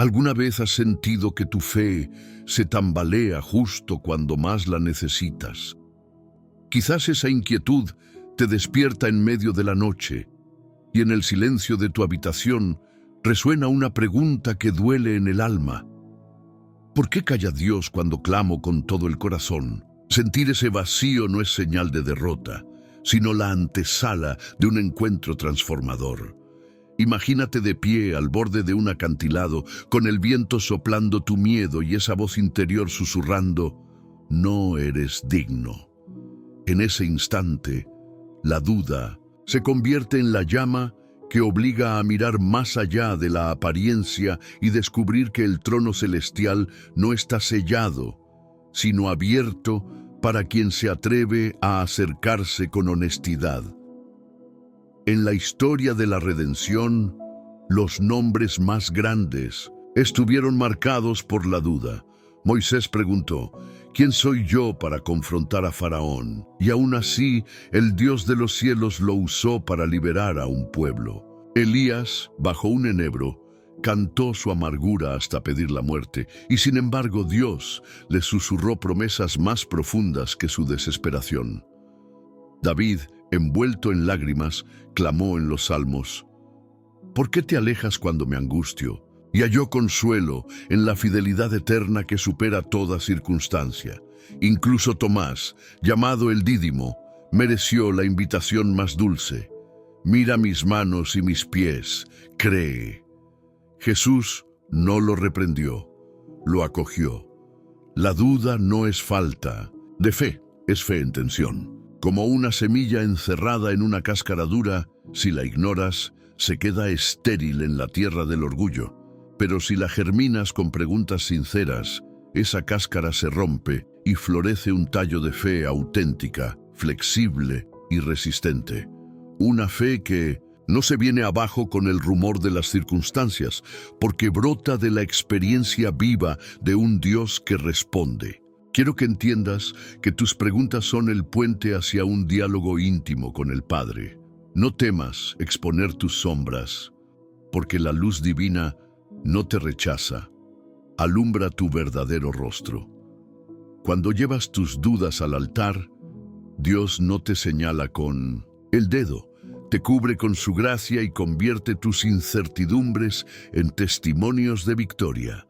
¿Alguna vez has sentido que tu fe se tambalea justo cuando más la necesitas? Quizás esa inquietud te despierta en medio de la noche y en el silencio de tu habitación resuena una pregunta que duele en el alma. ¿Por qué calla Dios cuando clamo con todo el corazón? Sentir ese vacío no es señal de derrota, sino la antesala de un encuentro transformador. Imagínate de pie al borde de un acantilado, con el viento soplando tu miedo y esa voz interior susurrando, no eres digno. En ese instante, la duda se convierte en la llama que obliga a mirar más allá de la apariencia y descubrir que el trono celestial no está sellado, sino abierto para quien se atreve a acercarse con honestidad. En la historia de la redención, los nombres más grandes estuvieron marcados por la duda. Moisés preguntó, ¿quién soy yo para confrontar a Faraón? Y aún así, el Dios de los cielos lo usó para liberar a un pueblo. Elías, bajo un enebro, cantó su amargura hasta pedir la muerte, y sin embargo Dios le susurró promesas más profundas que su desesperación. David, envuelto en lágrimas, clamó en los salmos, ¿por qué te alejas cuando me angustio? Y halló consuelo en la fidelidad eterna que supera toda circunstancia. Incluso Tomás, llamado el Dídimo, mereció la invitación más dulce. Mira mis manos y mis pies, cree. Jesús no lo reprendió, lo acogió. La duda no es falta de fe, es fe en tensión. Como una semilla encerrada en una cáscara dura, si la ignoras, se queda estéril en la tierra del orgullo. Pero si la germinas con preguntas sinceras, esa cáscara se rompe y florece un tallo de fe auténtica, flexible y resistente. Una fe que no se viene abajo con el rumor de las circunstancias, porque brota de la experiencia viva de un Dios que responde. Quiero que entiendas que tus preguntas son el puente hacia un diálogo íntimo con el Padre. No temas exponer tus sombras, porque la luz divina no te rechaza, alumbra tu verdadero rostro. Cuando llevas tus dudas al altar, Dios no te señala con el dedo, te cubre con su gracia y convierte tus incertidumbres en testimonios de victoria.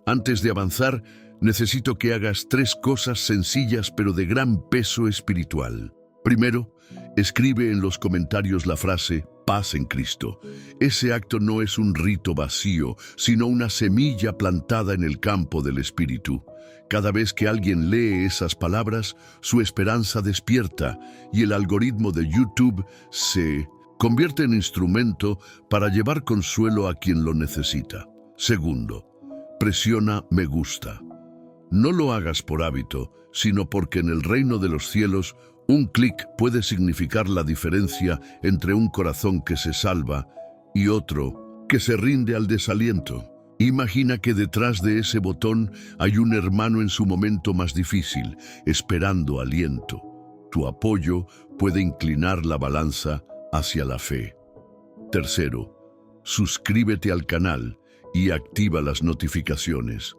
Antes de avanzar, necesito que hagas 3 cosas sencillas pero de gran peso espiritual. Primero, escribe en los comentarios la frase paz en Cristo. Ese acto no es un rito vacío, sino una semilla plantada en el campo del Espíritu. Cada vez que alguien lee esas palabras, su esperanza despierta y el algoritmo de YouTube se convierte en instrumento para llevar consuelo a quien lo necesita. Segundo, presiona me gusta. No lo hagas por hábito, sino porque en el reino de los cielos un clic puede significar la diferencia entre un corazón que se salva y otro que se rinde al desaliento. Imagina que detrás de ese botón hay un hermano en su momento más difícil, esperando aliento. Tu apoyo puede inclinar la balanza hacia la fe. Tercero, suscríbete al canal y activa las notificaciones.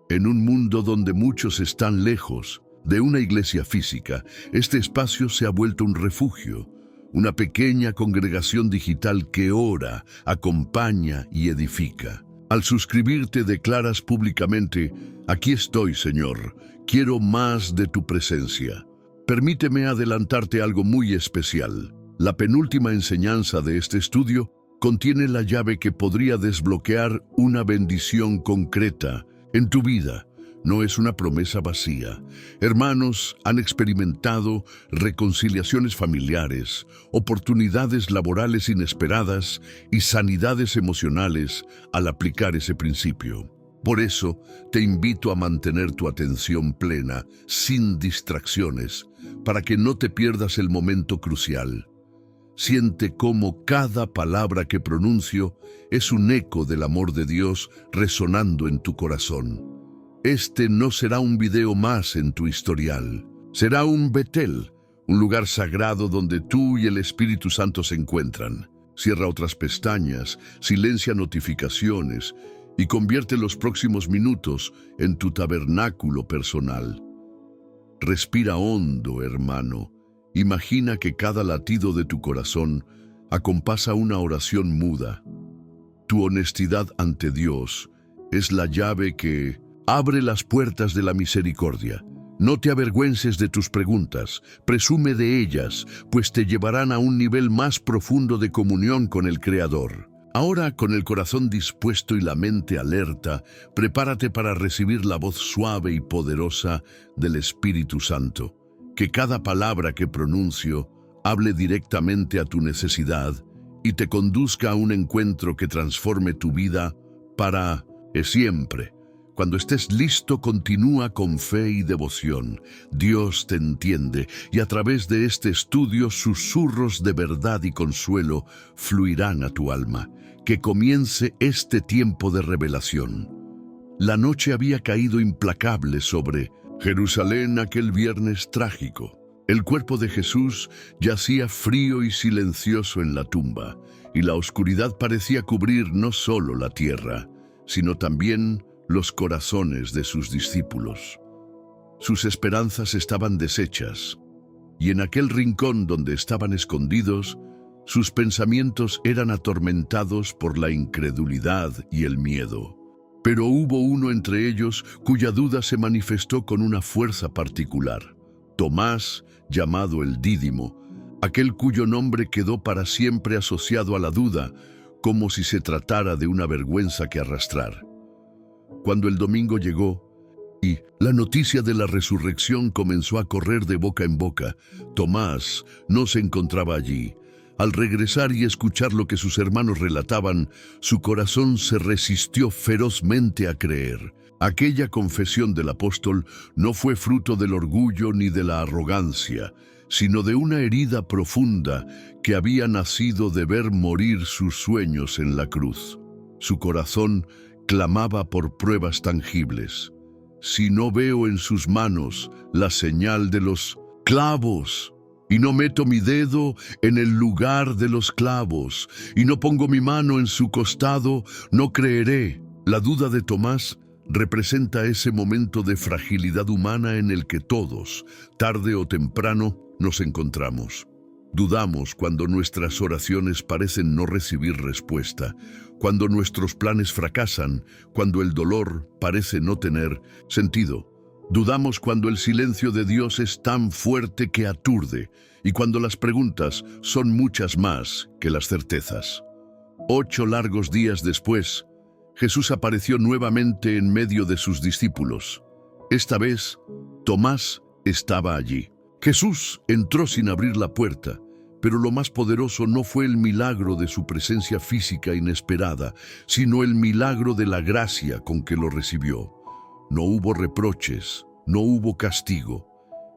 En un mundo donde muchos están lejos de una iglesia física, este espacio se ha vuelto un refugio, una pequeña congregación digital que ora, acompaña y edifica. Al suscribirte declaras públicamente, aquí estoy, Señor, quiero más de tu presencia. Permíteme adelantarte algo muy especial. La penúltima enseñanza de este estudio contiene la llave que podría desbloquear una bendición concreta en tu vida. No es una promesa vacía. Hermanos han experimentado reconciliaciones familiares, oportunidades laborales inesperadas y sanidades emocionales al aplicar ese principio. Por eso, te invito a mantener tu atención plena, sin distracciones, para que no te pierdas el momento crucial. Siente cómo cada palabra que pronuncio es un eco del amor de Dios resonando en tu corazón. Este no será un video más en tu historial. Será un Betel, un lugar sagrado donde tú y el Espíritu Santo se encuentran. Cierra otras pestañas, silencia notificaciones y convierte los próximos minutos en tu tabernáculo personal. Respira hondo, hermano. Imagina que cada latido de tu corazón acompasa una oración muda. Tu honestidad ante Dios es la llave que abre las puertas de la misericordia. No te avergüences de tus preguntas, presume de ellas, pues te llevarán a un nivel más profundo de comunión con el Creador. Ahora, con el corazón dispuesto y la mente alerta, prepárate para recibir la voz suave y poderosa del Espíritu Santo. Que cada palabra que pronuncio hable directamente a tu necesidad y te conduzca a un encuentro que transforme tu vida para siempre. Cuando estés listo, continúa con fe y devoción. Dios te entiende y a través de este estudio susurros de verdad y consuelo fluirán a tu alma. Que comience este tiempo de revelación. La noche había caído implacable sobre Jerusalén aquel viernes trágico. El cuerpo de Jesús yacía frío y silencioso en la tumba, y la oscuridad parecía cubrir no solo la tierra, sino también los corazones de sus discípulos. Sus esperanzas estaban deshechas, y en aquel rincón donde estaban escondidos, sus pensamientos eran atormentados por la incredulidad y el miedo. Pero hubo uno entre ellos cuya duda se manifestó con una fuerza particular. Tomás, llamado el Dídimo, aquel cuyo nombre quedó para siempre asociado a la duda, como si se tratara de una vergüenza que arrastrar. Cuando el domingo llegó y la noticia de la resurrección comenzó a correr de boca en boca, Tomás no se encontraba allí. Al regresar y escuchar lo que sus hermanos relataban, su corazón se resistió ferozmente a creer. Aquella confesión del apóstol no fue fruto del orgullo ni de la arrogancia, sino de una herida profunda que había nacido de ver morir sus sueños en la cruz. Su corazón clamaba por pruebas tangibles. Si no veo en sus manos la señal de los clavos, y no meto mi dedo en el lugar de los clavos, y no pongo mi mano en su costado, no creeré. La duda de Tomás representa ese momento de fragilidad humana en el que todos, tarde o temprano, nos encontramos. Dudamos cuando nuestras oraciones parecen no recibir respuesta, cuando nuestros planes fracasan, cuando el dolor parece no tener sentido. Dudamos cuando el silencio de Dios es tan fuerte que aturde y cuando las preguntas son muchas más que las certezas. 8 largos días después, Jesús apareció nuevamente en medio de sus discípulos. Esta vez, Tomás estaba allí. Jesús entró sin abrir la puerta, pero lo más poderoso no fue el milagro de su presencia física inesperada, sino el milagro de la gracia con que lo recibió. No hubo reproches, no hubo castigo.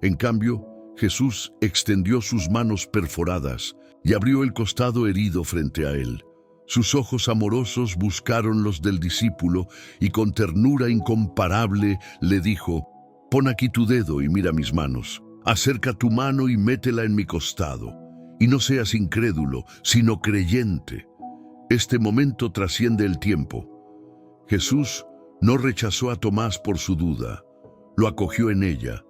En cambio, Jesús extendió sus manos perforadas y abrió el costado herido frente a él. Sus ojos amorosos buscaron los del discípulo y con ternura incomparable le dijo: «Pon aquí tu dedo y mira mis manos. Acerca tu mano y métela en mi costado. Y no seas incrédulo, sino creyente». Este momento trasciende el tiempo. Jesús no rechazó a Tomás por su duda, lo acogió en ella.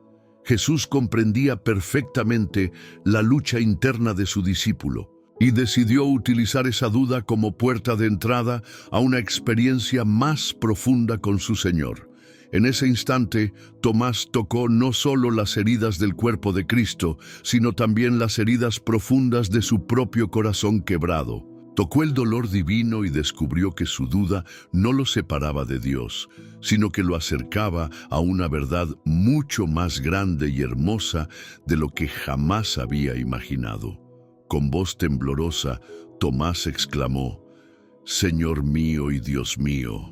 Jesús comprendía perfectamente la lucha interna de su discípulo y decidió utilizar esa duda como puerta de entrada a una experiencia más profunda con su Señor. En ese instante, Tomás tocó no solo las heridas del cuerpo de Cristo, sino también las heridas profundas de su propio corazón quebrado. Tocó el dolor divino y descubrió que su duda no lo separaba de Dios, sino que lo acercaba a una verdad mucho más grande y hermosa de lo que jamás había imaginado. Con voz temblorosa, Tomás exclamó: «Señor mío y Dios mío».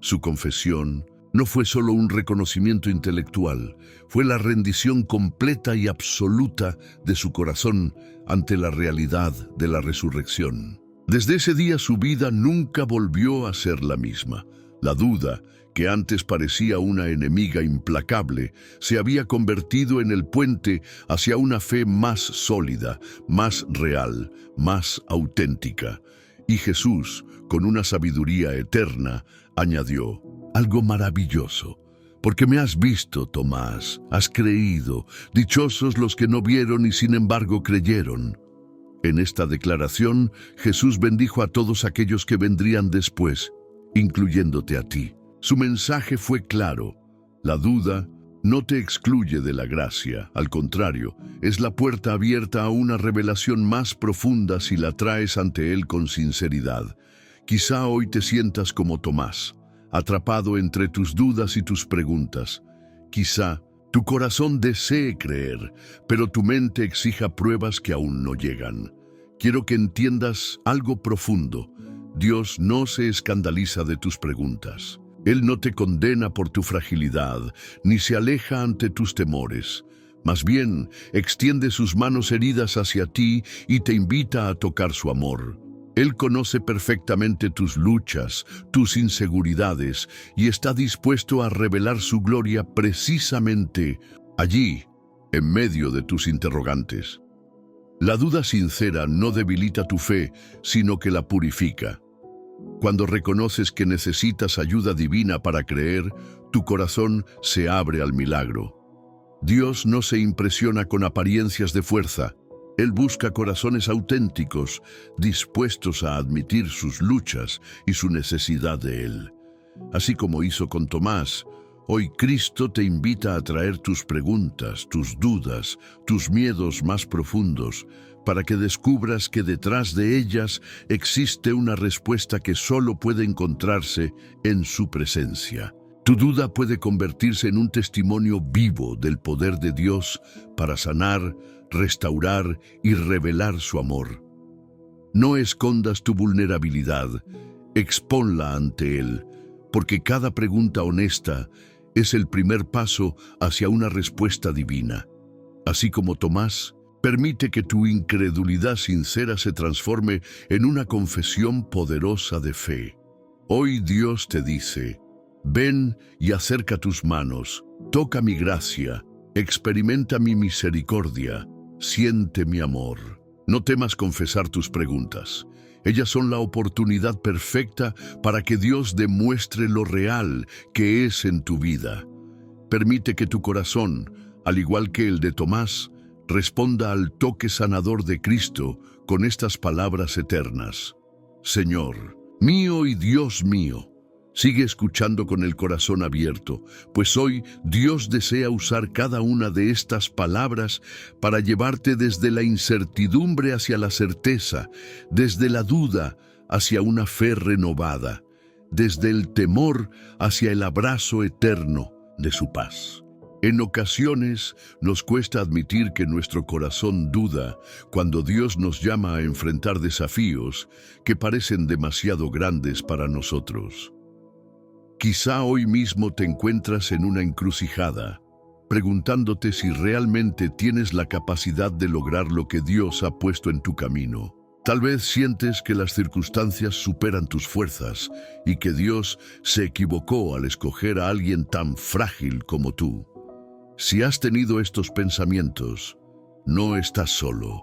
Su confesión no fue solo un reconocimiento intelectual, fue la rendición completa y absoluta de su corazón ante la realidad de la resurrección. Desde ese día su vida nunca volvió a ser la misma. La duda, que antes parecía una enemiga implacable, se había convertido en el puente hacia una fe más sólida, más real, más auténtica. Y Jesús, con una sabiduría eterna, añadió, algo maravilloso. Porque me has visto, Tomás, has creído, dichosos los que no vieron y sin embargo creyeron. En esta declaración, Jesús bendijo a todos aquellos que vendrían después, incluyéndote a ti. Su mensaje fue claro: la duda no te excluye de la gracia, al contrario, es la puerta abierta a una revelación más profunda si la traes ante Él con sinceridad. Quizá hoy te sientas como Tomás, atrapado entre tus dudas y tus preguntas. Quizá tu corazón desee creer, pero tu mente exija pruebas que aún no llegan. Quiero que entiendas algo profundo. Dios no se escandaliza de tus preguntas. Él no te condena por tu fragilidad, ni se aleja ante tus temores. Más bien, extiende sus manos heridas hacia ti y te invita a tocar su amor. Él conoce perfectamente tus luchas, tus inseguridades, y está dispuesto a revelar su gloria precisamente allí, en medio de tus interrogantes. La duda sincera no debilita tu fe, sino que la purifica. Cuando reconoces que necesitas ayuda divina para creer, tu corazón se abre al milagro. Dios no se impresiona con apariencias de fuerza. Él busca corazones auténticos, dispuestos a admitir sus luchas y su necesidad de Él. Así como hizo con Tomás, hoy Cristo te invita a traer tus preguntas, tus dudas, tus miedos más profundos, para que descubras que detrás de ellas existe una respuesta que solo puede encontrarse en su presencia. Tu duda puede convertirse en un testimonio vivo del poder de Dios para sanar, restaurar y revelar su amor. No escondas tu vulnerabilidad, expónla ante Él, porque cada pregunta honesta es el primer paso hacia una respuesta divina. Así como Tomás, permite que tu incredulidad sincera se transforme en una confesión poderosa de fe. Hoy Dios te dice: ven y acerca tus manos, toca mi gracia, experimenta mi misericordia, siente mi amor. No temas confesar tus preguntas. Ellas son la oportunidad perfecta para que Dios demuestre lo real que es en tu vida. Permite que tu corazón, al igual que el de Tomás, responda al toque sanador de Cristo con estas palabras eternas: Señor, mío y Dios mío. Sigue escuchando con el corazón abierto, pues hoy Dios desea usar cada una de estas palabras para llevarte desde la incertidumbre hacia la certeza, desde la duda hacia una fe renovada, desde el temor hacia el abrazo eterno de su paz. En ocasiones nos cuesta admitir que nuestro corazón duda cuando Dios nos llama a enfrentar desafíos que parecen demasiado grandes para nosotros. Quizá hoy mismo te encuentras en una encrucijada, preguntándote si realmente tienes la capacidad de lograr lo que Dios ha puesto en tu camino. Tal vez sientes que las circunstancias superan tus fuerzas y que Dios se equivocó al escoger a alguien tan frágil como tú. Si has tenido estos pensamientos, no estás solo.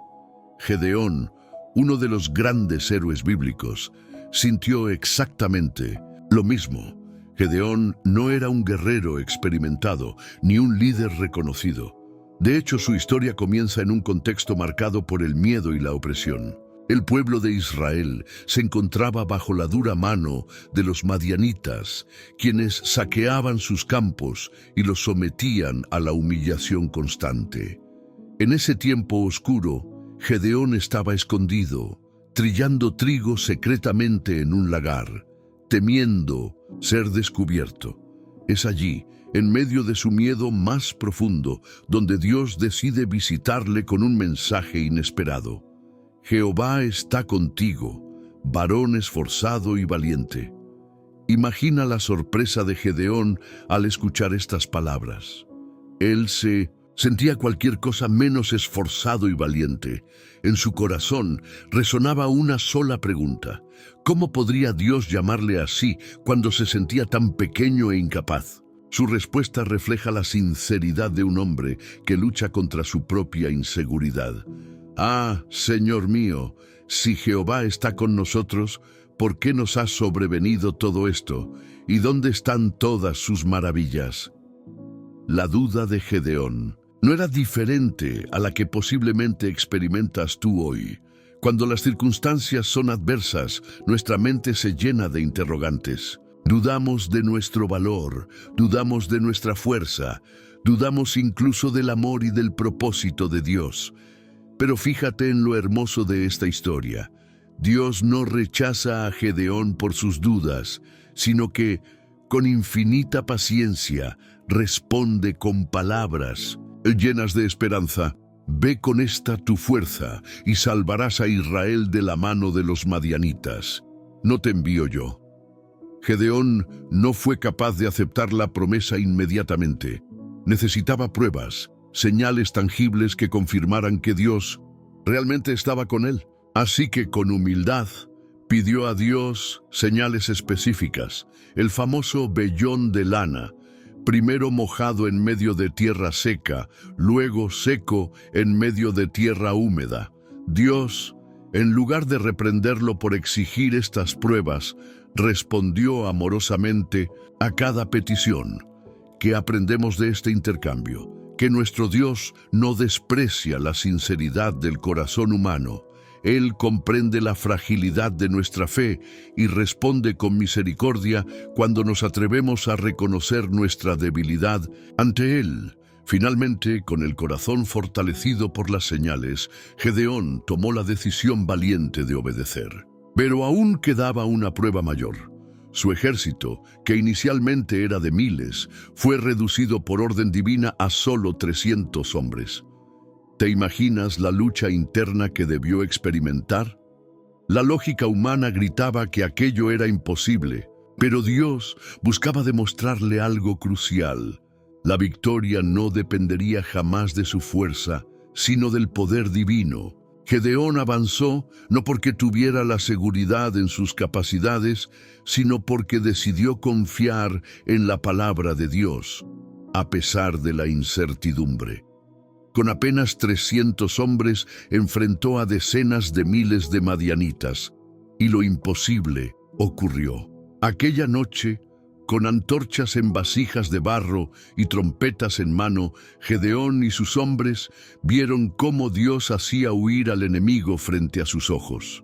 Gedeón, uno de los grandes héroes bíblicos, sintió exactamente lo mismo. Gedeón no era un guerrero experimentado, ni un líder reconocido. De hecho, su historia comienza en un contexto marcado por el miedo y la opresión. El pueblo de Israel se encontraba bajo la dura mano de los madianitas, quienes saqueaban sus campos y los sometían a la humillación constante. En ese tiempo oscuro, Gedeón estaba escondido, trillando trigo secretamente en un lagar, temiendo ser descubierto. Es allí, en medio de su miedo más profundo, donde Dios decide visitarle con un mensaje inesperado. Jehová está contigo, varón esforzado y valiente. Imagina la sorpresa de Gedeón al escuchar estas palabras. Él se sentía cualquier cosa menos esforzado y valiente. En su corazón resonaba una sola pregunta: ¿cómo podría Dios llamarle así cuando se sentía tan pequeño e incapaz? Su respuesta refleja la sinceridad de un hombre que lucha contra su propia inseguridad. Ah, Señor mío, si Jehová está con nosotros, ¿por qué nos ha sobrevenido todo esto? ¿Y dónde están todas sus maravillas? La duda de Gedeón no era diferente a la que posiblemente experimentas tú hoy. Cuando las circunstancias son adversas, nuestra mente se llena de interrogantes. Dudamos de nuestro valor, dudamos de nuestra fuerza, dudamos incluso del amor y del propósito de Dios. Pero fíjate en lo hermoso de esta historia. Dios no rechaza a Gedeón por sus dudas, sino que, con infinita paciencia, responde con palabras llenas de esperanza. Ve con esta tu fuerza y salvarás a Israel de la mano de los madianitas. ¿No te envío yo? Gedeón no fue capaz de aceptar la promesa inmediatamente. Necesitaba pruebas, señales tangibles que confirmaran que Dios realmente estaba con él. Así que con humildad pidió a Dios señales específicas. El famoso vellón de lana, primero mojado en medio de tierra seca, luego seco en medio de tierra húmeda. Dios, en lugar de reprenderlo por exigir estas pruebas, respondió amorosamente a cada petición. ¿Qué aprendemos de este intercambio? Que nuestro Dios no desprecia la sinceridad del corazón humano. Él comprende la fragilidad de nuestra fe y responde con misericordia cuando nos atrevemos a reconocer nuestra debilidad ante Él. Finalmente, con el corazón fortalecido por las señales, Gedeón tomó la decisión valiente de obedecer. Pero aún quedaba una prueba mayor. Su ejército, que inicialmente era de miles, fue reducido por orden divina a solo 300 hombres. ¿Te imaginas la lucha interna que debió experimentar? La lógica humana gritaba que aquello era imposible, pero Dios buscaba demostrarle algo crucial. La victoria no dependería jamás de su fuerza, sino del poder divino. Gedeón avanzó no porque tuviera la seguridad en sus capacidades, sino porque decidió confiar en la palabra de Dios, a pesar de la incertidumbre. Con apenas 300 hombres enfrentó a decenas de miles de madianitas, y lo imposible ocurrió. Aquella noche, con antorchas en vasijas de barro y trompetas en mano, Gedeón y sus hombres vieron cómo Dios hacía huir al enemigo frente a sus ojos.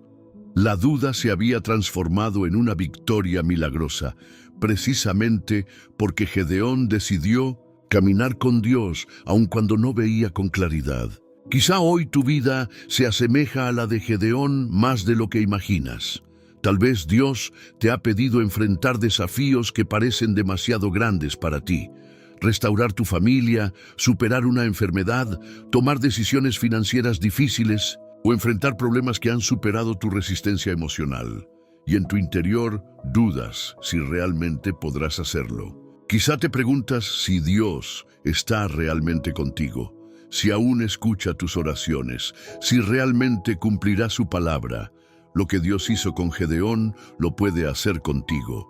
La duda se había transformado en una victoria milagrosa, precisamente porque Gedeón decidió caminar con Dios aun cuando no veía con claridad. Quizá hoy tu vida se asemeja a la de Gedeón más de lo que imaginas. Tal vez Dios te ha pedido enfrentar desafíos que parecen demasiado grandes para ti. Restaurar tu familia, superar una enfermedad, tomar decisiones financieras difíciles o enfrentar problemas que han superado tu resistencia emocional. Y en tu interior dudas si realmente podrás hacerlo. Quizá te preguntas si Dios está realmente contigo, si aún escucha tus oraciones, si realmente cumplirá su palabra. Lo que Dios hizo con Gedeón lo puede hacer contigo.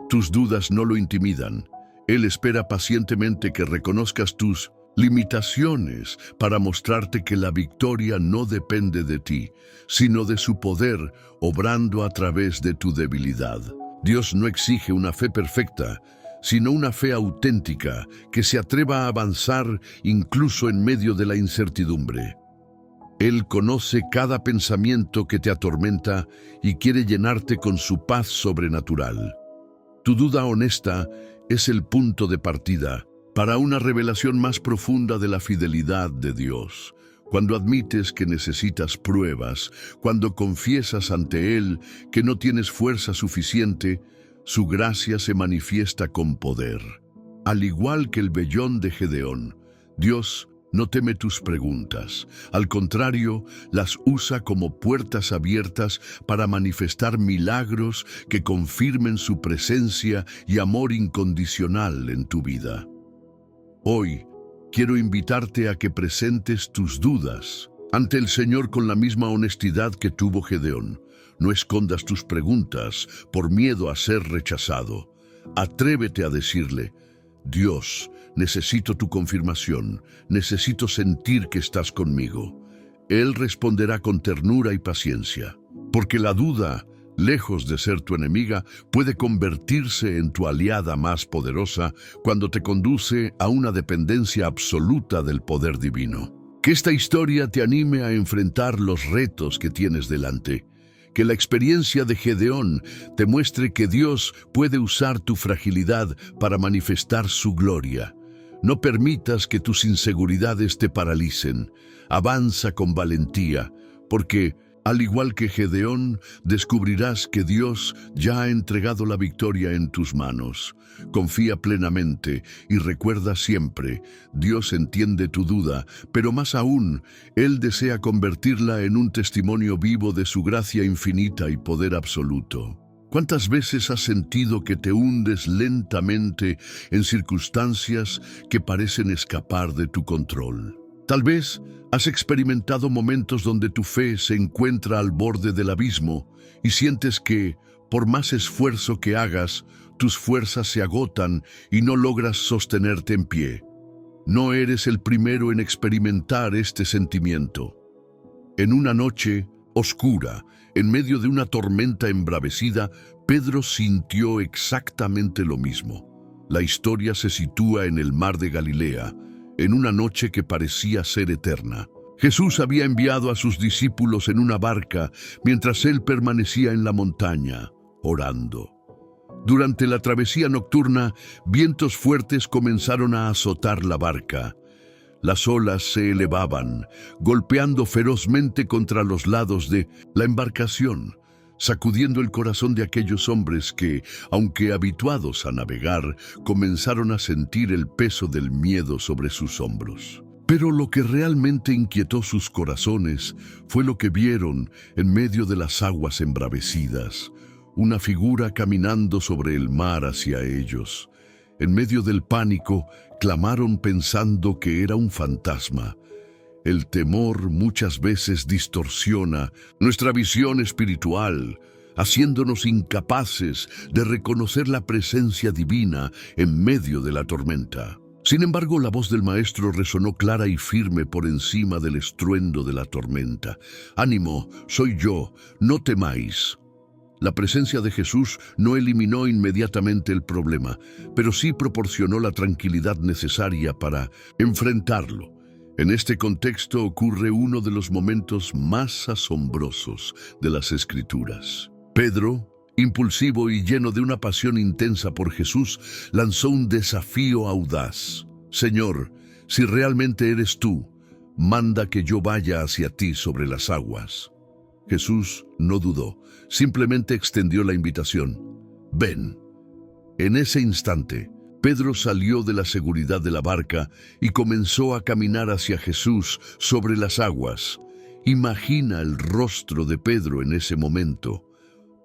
Tus dudas no lo intimidan. Él espera pacientemente que reconozcas tus limitaciones para mostrarte que la victoria no depende de ti, sino de su poder obrando a través de tu debilidad. Dios no exige una fe perfecta, sino una fe auténtica que se atreva a avanzar incluso en medio de la incertidumbre. Él conoce cada pensamiento que te atormenta y quiere llenarte con su paz sobrenatural. Tu duda honesta es el punto de partida para una revelación más profunda de la fidelidad de Dios. Cuando admites que necesitas pruebas, cuando confiesas ante Él que no tienes fuerza suficiente, su gracia se manifiesta con poder. Al igual que el vellón de Gedeón, Dios no teme tus preguntas. Al contrario, las usa como puertas abiertas para manifestar milagros que confirmen su presencia y amor incondicional en tu vida. Hoy, quiero invitarte a que presentes tus dudas ante el Señor con la misma honestidad que tuvo Gedeón. No escondas tus preguntas por miedo a ser rechazado. Atrévete a decirle: Dios, necesito tu confirmación, necesito sentir que estás conmigo. Él responderá con ternura y paciencia, porque la duda lejos de ser tu enemiga, puede convertirse en tu aliada más poderosa cuando te conduce a una dependencia absoluta del poder divino. Que esta historia te anime a enfrentar los retos que tienes delante. Que la experiencia de Gedeón te muestre que Dios puede usar tu fragilidad para manifestar su gloria. No permitas que tus inseguridades te paralicen. Avanza con valentía, porque, al igual que Gedeón, descubrirás que Dios ya ha entregado la victoria en tus manos. Confía plenamente y recuerda siempre, Dios entiende tu duda, pero más aún, Él desea convertirla en un testimonio vivo de su gracia infinita y poder absoluto. ¿Cuántas veces has sentido que te hundes lentamente en circunstancias que parecen escapar de tu control? Tal vez has experimentado momentos donde tu fe se encuentra al borde del abismo y sientes que, por más esfuerzo que hagas, tus fuerzas se agotan y no logras sostenerte en pie. No eres el primero en experimentar este sentimiento. En una noche oscura, en medio de una tormenta embravecida, Pedro sintió exactamente lo mismo. La historia se sitúa en el mar de Galilea, en una noche que parecía ser eterna. Jesús había enviado a sus discípulos en una barca mientras él permanecía en la montaña, orando. Durante la travesía nocturna, vientos fuertes comenzaron a azotar la barca. Las olas se elevaban, golpeando ferozmente contra los lados de la embarcación, sacudiendo el corazón de aquellos hombres que, aunque habituados a navegar, comenzaron a sentir el peso del miedo sobre sus hombros. Pero lo que realmente inquietó sus corazones fue lo que vieron en medio de las aguas embravecidas, una figura caminando sobre el mar hacia ellos. En medio del pánico, clamaron pensando que era un fantasma. El temor muchas veces distorsiona nuestra visión espiritual, haciéndonos incapaces de reconocer la presencia divina en medio de la tormenta. Sin embargo, la voz del Maestro resonó clara y firme por encima del estruendo de la tormenta. «Ánimo, soy yo, no temáis». La presencia de Jesús no eliminó inmediatamente el problema, pero sí proporcionó la tranquilidad necesaria para enfrentarlo. En este contexto ocurre uno de los momentos más asombrosos de las Escrituras. Pedro, impulsivo y lleno de una pasión intensa por Jesús, lanzó un desafío audaz. «Señor, si realmente eres tú, manda que yo vaya hacia ti sobre las aguas». Jesús no dudó, simplemente extendió la invitación. «Ven». En ese instante, Pedro salió de la seguridad de la barca y comenzó a caminar hacia Jesús sobre las aguas. Imagina el rostro de Pedro en ese momento.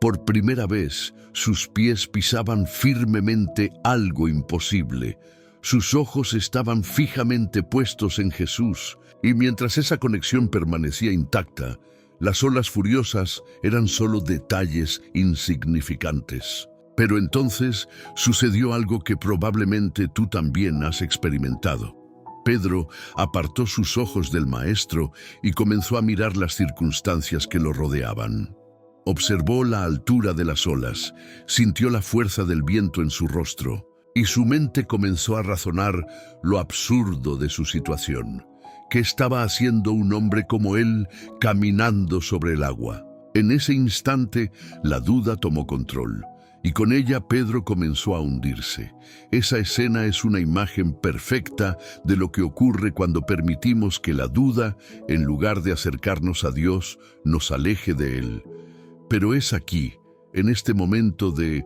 Por primera vez, sus pies pisaban firmemente algo imposible. Sus ojos estaban fijamente puestos en Jesús, y mientras esa conexión permanecía intacta, las olas furiosas eran solo detalles insignificantes. Pero entonces sucedió algo que probablemente tú también has experimentado. Pedro apartó sus ojos del Maestro y comenzó a mirar las circunstancias que lo rodeaban. Observó la altura de las olas, sintió la fuerza del viento en su rostro, y su mente comenzó a razonar lo absurdo de su situación. ¿Qué estaba haciendo un hombre como él caminando sobre el agua? En ese instante, la duda tomó control, y con ella Pedro comenzó a hundirse. Esa escena es una imagen perfecta de lo que ocurre cuando permitimos que la duda, en lugar de acercarnos a Dios, nos aleje de Él. Pero es aquí, en este momento de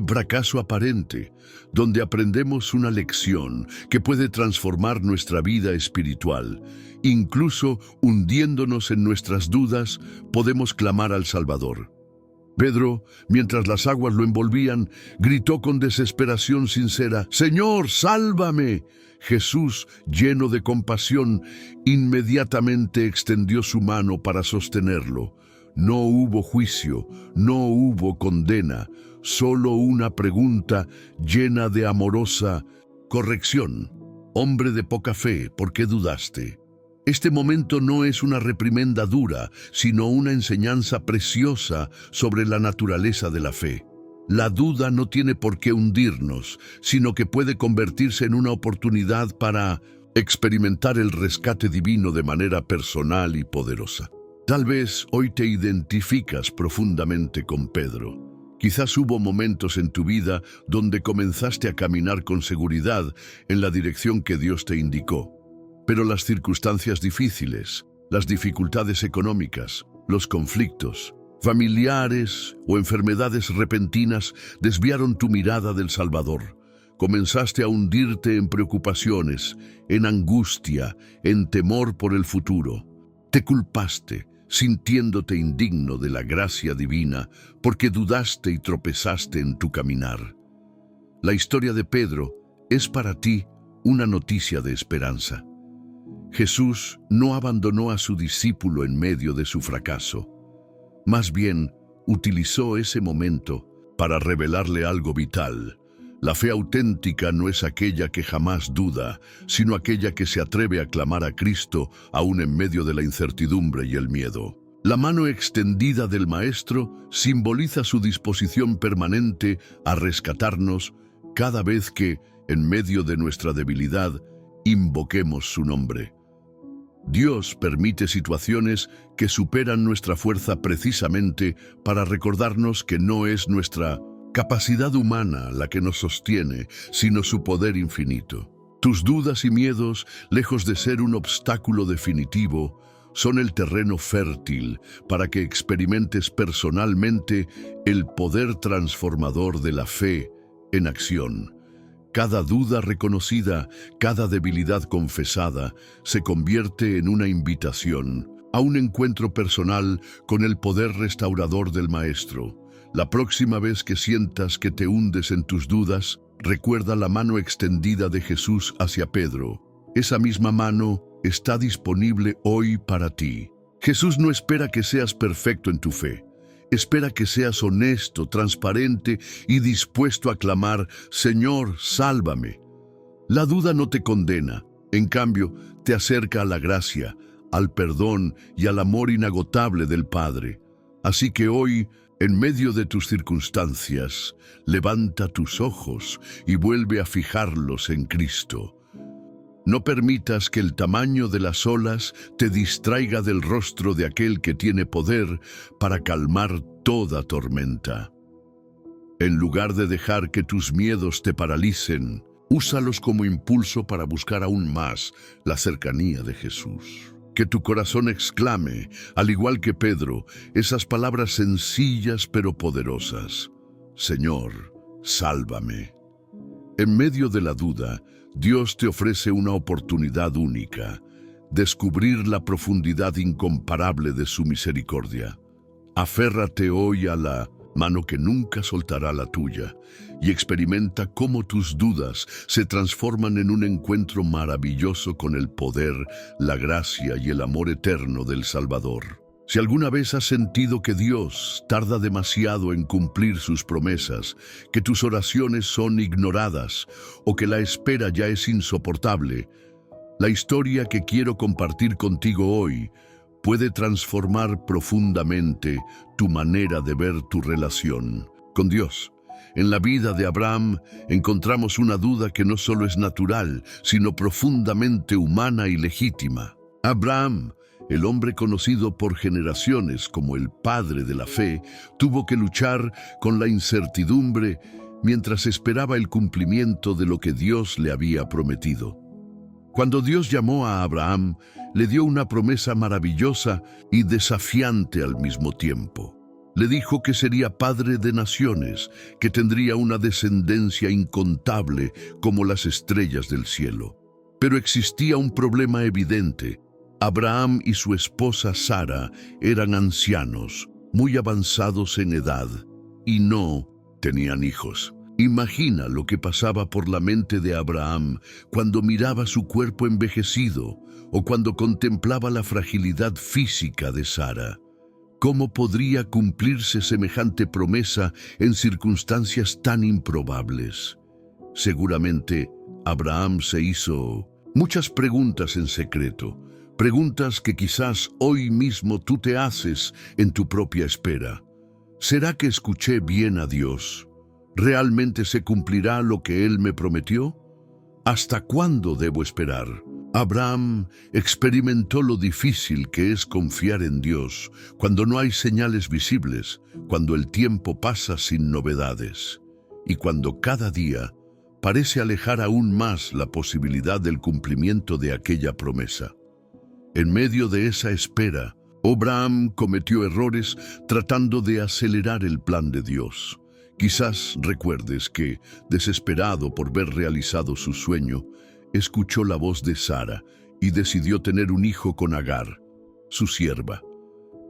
fracaso aparente, donde aprendemos una lección que puede transformar nuestra vida espiritual. Incluso hundiéndonos en nuestras dudas, podemos clamar al Salvador. Pedro, mientras las aguas lo envolvían, gritó con desesperación sincera: «¡Señor, sálvame!». Jesús, lleno de compasión, inmediatamente extendió su mano para sostenerlo. No hubo juicio, no hubo condena, solo una pregunta llena de amorosa corrección. «Hombre de poca fe, ¿por qué dudaste?». Este momento no es una reprimenda dura, sino una enseñanza preciosa sobre la naturaleza de la fe. La duda no tiene por qué hundirnos, sino que puede convertirse en una oportunidad para experimentar el rescate divino de manera personal y poderosa. Tal vez hoy te identificas profundamente con Pedro. Quizás hubo momentos en tu vida donde comenzaste a caminar con seguridad en la dirección que Dios te indicó. Pero las circunstancias difíciles, las dificultades económicas, los conflictos familiares o enfermedades repentinas desviaron tu mirada del Salvador. Comenzaste a hundirte en preocupaciones, en angustia, en temor por el futuro. Te culpaste, sintiéndote indigno de la gracia divina, porque dudaste y tropezaste en tu caminar. La historia de Pedro es para ti una noticia de esperanza. Jesús no abandonó a su discípulo en medio de su fracaso. Más bien, utilizó ese momento para revelarle algo vital. La fe auténtica no es aquella que jamás duda, sino aquella que se atreve a clamar a Cristo aún en medio de la incertidumbre y el miedo. La mano extendida del Maestro simboliza su disposición permanente a rescatarnos cada vez que, en medio de nuestra debilidad, invoquemos su nombre. Dios permite situaciones que superan nuestra fuerza precisamente para recordarnos que no es nuestra capacidad humana la que nos sostiene, sino su poder infinito. Tus dudas y miedos, lejos de ser un obstáculo definitivo, son el terreno fértil para que experimentes personalmente el poder transformador de la fe en acción. Cada duda reconocida, cada debilidad confesada, se convierte en una invitación a un encuentro personal con el poder restaurador del Maestro. La próxima vez que sientas que te hundes en tus dudas, recuerda la mano extendida de Jesús hacia Pedro. Esa misma mano está disponible hoy para ti. Jesús no espera que seas perfecto en tu fe. Espera que seas honesto, transparente y dispuesto a clamar: Señor, sálvame. La duda no te condena, en cambio, te acerca a la gracia, al perdón y al amor inagotable del Padre. Así que hoy, en medio de tus circunstancias, levanta tus ojos y vuelve a fijarlos en Cristo. No permitas que el tamaño de las olas te distraiga del rostro de aquel que tiene poder para calmar toda tormenta. En lugar de dejar que tus miedos te paralicen, úsalos como impulso para buscar aún más la cercanía de Jesús. Que tu corazón exclame, al igual que Pedro, esas palabras sencillas pero poderosas: Señor, sálvame. En medio de la duda, Dios te ofrece una oportunidad única: descubrir la profundidad incomparable de su misericordia. Aférrate hoy a la mano que nunca soltará la tuya y experimenta cómo tus dudas se transforman en un encuentro maravilloso con el poder, la gracia y el amor eterno del Salvador. Si alguna vez has sentido que Dios tarda demasiado en cumplir sus promesas, que tus oraciones son ignoradas o que la espera ya es insoportable, la historia que quiero compartir contigo hoy puede transformar profundamente tu manera de ver tu relación con Dios. En la vida de Abraham encontramos una duda que no solo es natural, sino profundamente humana y legítima. Abraham, el hombre conocido por generaciones como el padre de la fe, tuvo que luchar con la incertidumbre mientras esperaba el cumplimiento de lo que Dios le había prometido. Cuando Dios llamó a Abraham, le dio una promesa maravillosa y desafiante al mismo tiempo. Le dijo que sería padre de naciones, que tendría una descendencia incontable como las estrellas del cielo. Pero existía un problema evidente. Abraham y su esposa Sara eran ancianos, muy avanzados en edad, y no tenían hijos. Imagina lo que pasaba por la mente de Abraham cuando miraba su cuerpo envejecido o cuando contemplaba la fragilidad física de Sara. ¿Cómo podría cumplirse semejante promesa en circunstancias tan improbables? Seguramente Abraham se hizo muchas preguntas en secreto, Preguntas que quizás hoy mismo tú te haces en tu propia espera. ¿Será que escuché bien a Dios? ¿Realmente se cumplirá lo que Él me prometió? ¿Hasta cuándo debo esperar? Abraham experimentó lo difícil que es confiar en Dios cuando no hay señales visibles, cuando el tiempo pasa sin novedades y cuando cada día parece alejar aún más la posibilidad del cumplimiento de aquella promesa. En medio de esa espera, Abraham cometió errores tratando de acelerar el plan de Dios. Quizás recuerdes que, desesperado por ver realizado su sueño, escuchó la voz de Sara y decidió tener un hijo con Agar, su sierva.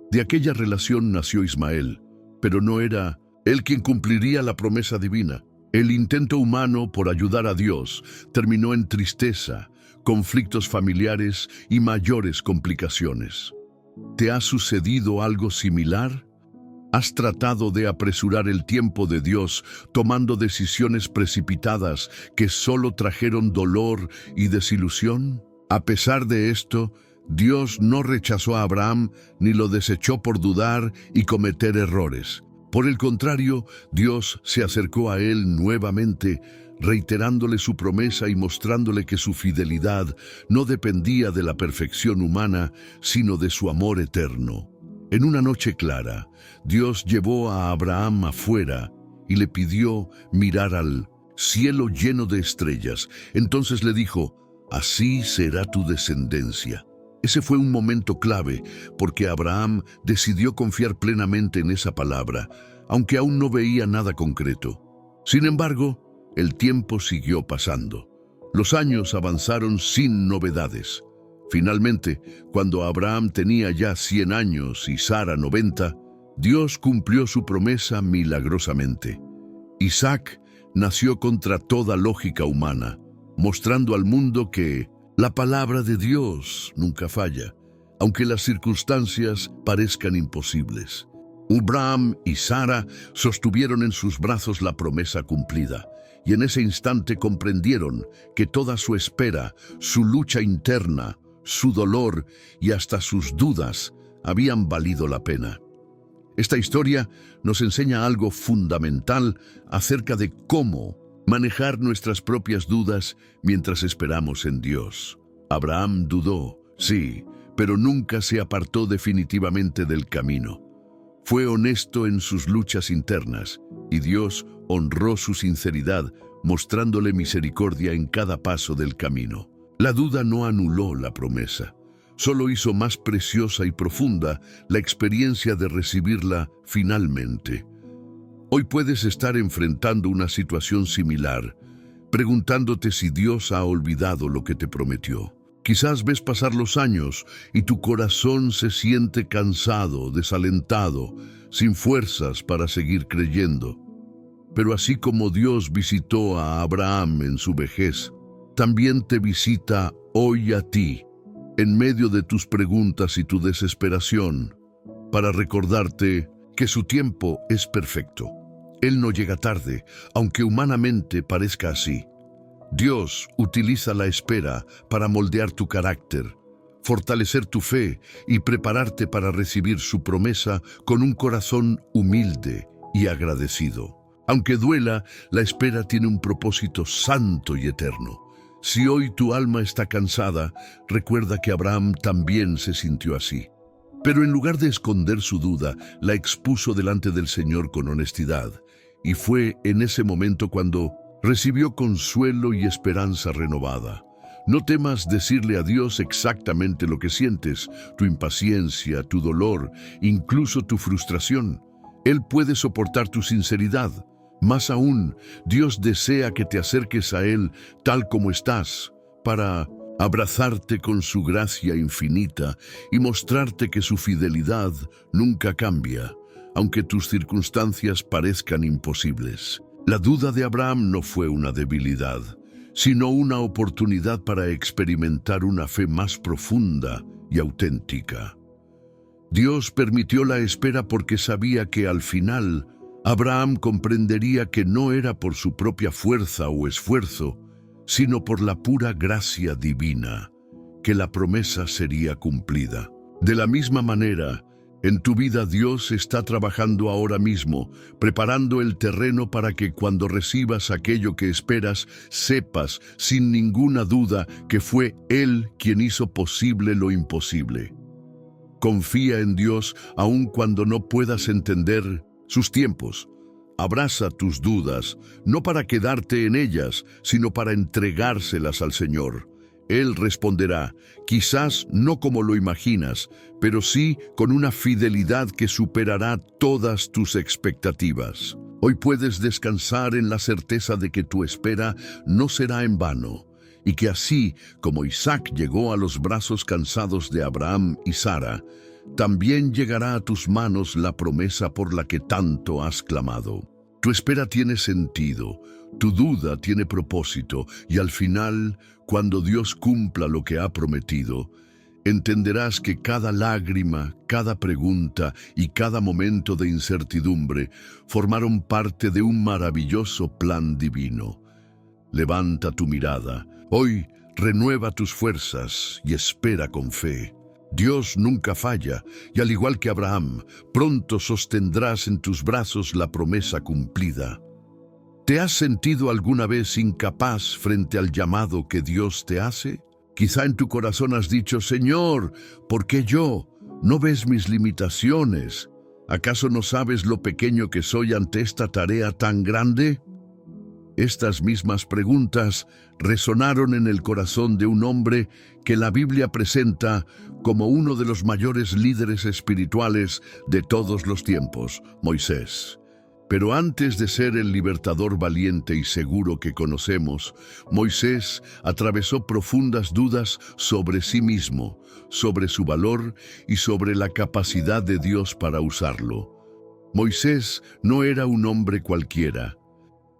De aquella relación nació Ismael, pero no era él quien cumpliría la promesa divina. El intento humano por ayudar a Dios terminó en tristeza, conflictos familiares y mayores complicaciones. ¿Te ha sucedido algo similar? ¿Has tratado de apresurar el tiempo de Dios tomando decisiones precipitadas que solo trajeron dolor y desilusión? A pesar de esto, Dios no rechazó a Abraham ni lo desechó por dudar y cometer errores. Por el contrario, Dios se acercó a él nuevamente, reiterándole su promesa y mostrándole que su fidelidad no dependía de la perfección humana, sino de su amor eterno. En una noche clara, Dios llevó a Abraham afuera y le pidió mirar al cielo lleno de estrellas. Entonces le dijo: «Así será tu descendencia». Ese fue un momento clave porque Abraham decidió confiar plenamente en esa palabra, aunque aún no veía nada concreto. Sin embargo, el tiempo siguió pasando. Los años avanzaron sin novedades. Finalmente, cuando Abraham tenía ya 100 años y Sara 90, Dios cumplió su promesa milagrosamente. Isaac nació contra toda lógica humana, mostrando al mundo que la palabra de Dios nunca falla, aunque las circunstancias parezcan imposibles. Abraham y Sara sostuvieron en sus brazos la promesa cumplida, y en ese instante comprendieron que toda su espera, su lucha interna, su dolor y hasta sus dudas habían valido la pena. Esta historia nos enseña algo fundamental acerca de cómo manejar nuestras propias dudas mientras esperamos en Dios. Abraham dudó, sí, pero nunca se apartó definitivamente del camino. Fue honesto en sus luchas internas y Dios honró su sinceridad, mostrándole misericordia en cada paso del camino. La duda no anuló la promesa, solo hizo más preciosa y profunda la experiencia de recibirla finalmente. Hoy puedes estar enfrentando una situación similar, preguntándote si Dios ha olvidado lo que te prometió. Quizás ves pasar los años y tu corazón se siente cansado, desalentado, sin fuerzas para seguir creyendo. Pero así como Dios visitó a Abraham en su vejez, también te visita hoy a ti, en medio de tus preguntas y tu desesperación, para recordarte que su tiempo es perfecto. Él no llega tarde, aunque humanamente parezca así. Dios utiliza la espera para moldear tu carácter, fortalecer tu fe y prepararte para recibir su promesa con un corazón humilde y agradecido. Aunque duela, la espera tiene un propósito santo y eterno. Si hoy tu alma está cansada, recuerda que Abraham también se sintió así. Pero en lugar de esconder su duda, la expuso delante del Señor con honestidad. Y fue en ese momento cuando recibió consuelo y esperanza renovada. No temas decirle a Dios exactamente lo que sientes, tu impaciencia, tu dolor, incluso tu frustración. Él puede soportar tu sinceridad. Más aún, Dios desea que te acerques a Él tal como estás, para abrazarte con su gracia infinita y mostrarte que su fidelidad nunca cambia, aunque tus circunstancias parezcan imposibles. La duda de Abraham no fue una debilidad, sino una oportunidad para experimentar una fe más profunda y auténtica. Dios permitió la espera porque sabía que al final Abraham comprendería que no era por su propia fuerza o esfuerzo, sino por la pura gracia divina. que la promesa sería cumplida. De la misma manera, en tu vida Dios está trabajando ahora mismo, preparando el terreno para que cuando recibas aquello que esperas, sepas sin ninguna duda que fue Él quien hizo posible lo imposible. Confía en Dios aun cuando no puedas entender sus tiempos. Abraza tus dudas, no para quedarte en ellas, sino para entregárselas al Señor. Él responderá, quizás no como lo imaginas, pero sí con una fidelidad que superará todas tus expectativas. Hoy puedes descansar en la certeza de que tu espera no será en vano, y que así como Isaac llegó a los brazos cansados de Abraham y Sara, también llegará a tus manos la promesa por la que tanto has clamado. Tu espera tiene sentido, tu duda tiene propósito, y al final, cuando Dios cumpla lo que ha prometido, entenderás que cada lágrima, cada pregunta y cada momento de incertidumbre formaron parte de un maravilloso plan divino. Levanta tu mirada, hoy renueva tus fuerzas y espera con fe. Dios nunca falla, y al igual que Abraham, pronto sostendrás en tus brazos la promesa cumplida. ¿Te has sentido alguna vez incapaz frente al llamado que Dios te hace? Quizá en tu corazón has dicho, Señor, ¿por qué yo? ¿No ves mis limitaciones? ¿Acaso no sabes lo pequeño que soy ante esta tarea tan grande? Estas mismas preguntas resonaron en el corazón de un hombre que la Biblia presenta como uno de los mayores líderes espirituales de todos los tiempos, Moisés. Pero antes de ser el libertador valiente y seguro que conocemos, Moisés atravesó profundas dudas sobre sí mismo, sobre su valor y sobre la capacidad de Dios para usarlo. Moisés no era un hombre cualquiera.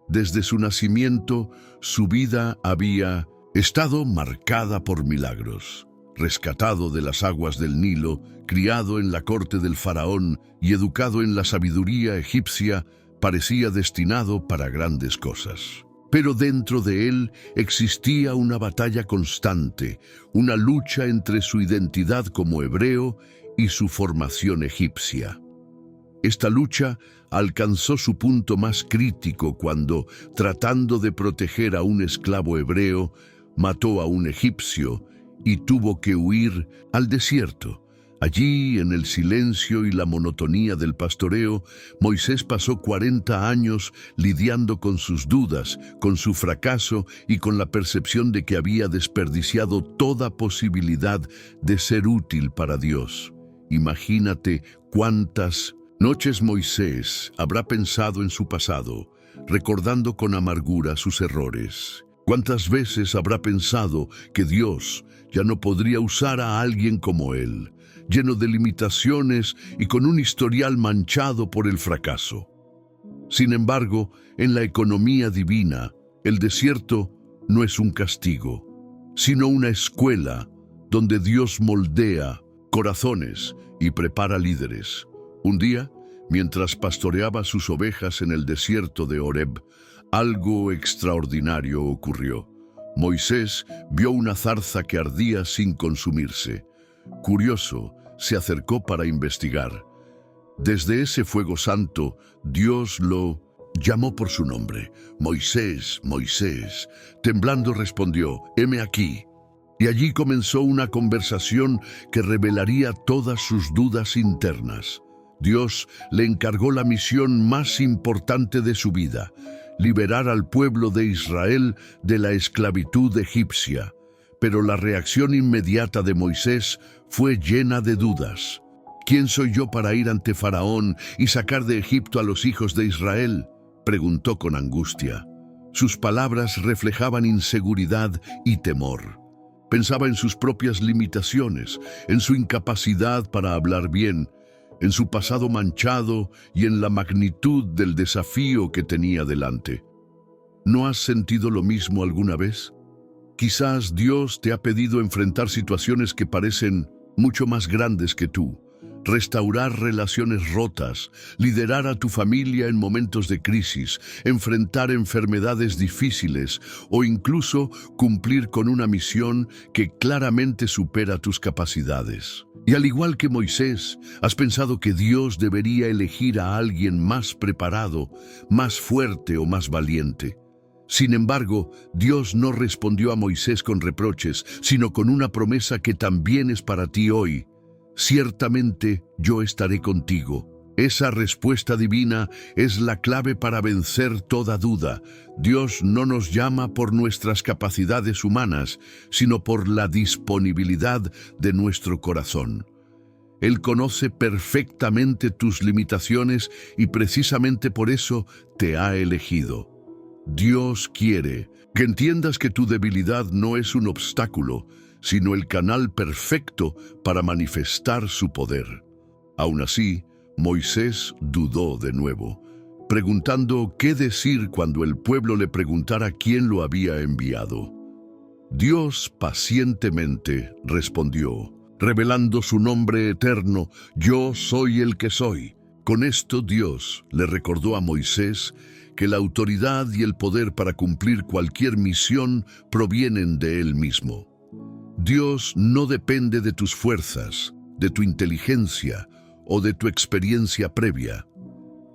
Desde su nacimiento, su vida había estado marcada por milagros. Rescatado de las aguas del Nilo, criado en la corte del faraón y educado en la sabiduría egipcia, parecía destinado para grandes cosas. Pero dentro de él existía una batalla constante, una lucha entre su identidad como hebreo y su formación egipcia. Esta lucha alcanzó su punto más crítico cuando, tratando de proteger a un esclavo hebreo, mató a un egipcio y tuvo que huir al desierto. Allí, en el silencio y la monotonía del pastoreo, Moisés pasó 40 años lidiando con sus dudas, con su fracaso y con la percepción de que había desperdiciado toda posibilidad de ser útil para Dios. Imagínate cuántas noches Moisés habrá pensado en su pasado, recordando con amargura sus errores. ¿Cuántas veces habrá pensado que Dios ya no podría usar a alguien como él, lleno de limitaciones y con un historial manchado por el fracaso? Sin embargo, en la economía divina, el desierto no es un castigo, sino una escuela donde Dios moldea corazones y prepara líderes. Un día, mientras pastoreaba sus ovejas en el desierto de Horeb, algo extraordinario ocurrió. Moisés vio una zarza que ardía sin consumirse. Curioso, se acercó para investigar. Desde ese fuego santo, Dios lo llamó por su nombre. Moisés, Moisés. Temblando respondió, heme aquí. Y allí comenzó una conversación que revelaría todas sus dudas internas. Dios le encargó la misión más importante de su vida: liberar al pueblo de Israel de la esclavitud egipcia. Pero la reacción inmediata de Moisés fue llena de dudas. ¿Quién soy yo para ir ante Faraón y sacar de Egipto a los hijos de Israel?, preguntó con angustia. Sus palabras reflejaban inseguridad y temor. Pensaba en sus propias limitaciones, en su incapacidad para hablar bien, en su pasado manchado y en la magnitud del desafío que tenía delante. ¿No has sentido lo mismo alguna vez? Quizás Dios te ha pedido enfrentar situaciones que parecen mucho más grandes que tú. restaurar relaciones rotas, liderar a tu familia en momentos de crisis, enfrentar enfermedades difíciles o incluso cumplir con una misión que claramente supera tus capacidades. Y al igual que Moisés, has pensado que Dios debería elegir a alguien más preparado, más fuerte o más valiente. Sin embargo, Dios no respondió a Moisés con reproches, sino con una promesa que también es para ti hoy. Ciertamente yo estaré contigo. Esa respuesta divina es la clave para vencer toda duda. Dios no nos llama por nuestras capacidades humanas, sino por la disponibilidad de nuestro corazón. Él conoce perfectamente tus limitaciones y precisamente por eso te ha elegido. Dios quiere que entiendas que tu debilidad no es un obstáculo, sino el canal perfecto para manifestar su poder. Aún así, Moisés dudó de nuevo, preguntando qué decir cuando el pueblo le preguntara quién lo había enviado. Dios pacientemente respondió, revelando su nombre eterno: Yo soy el que soy. Con esto Dios le recordó a Moisés que la autoridad y el poder para cumplir cualquier misión provienen de Él mismo. Dios no depende de tus fuerzas, de tu inteligencia o de tu experiencia previa.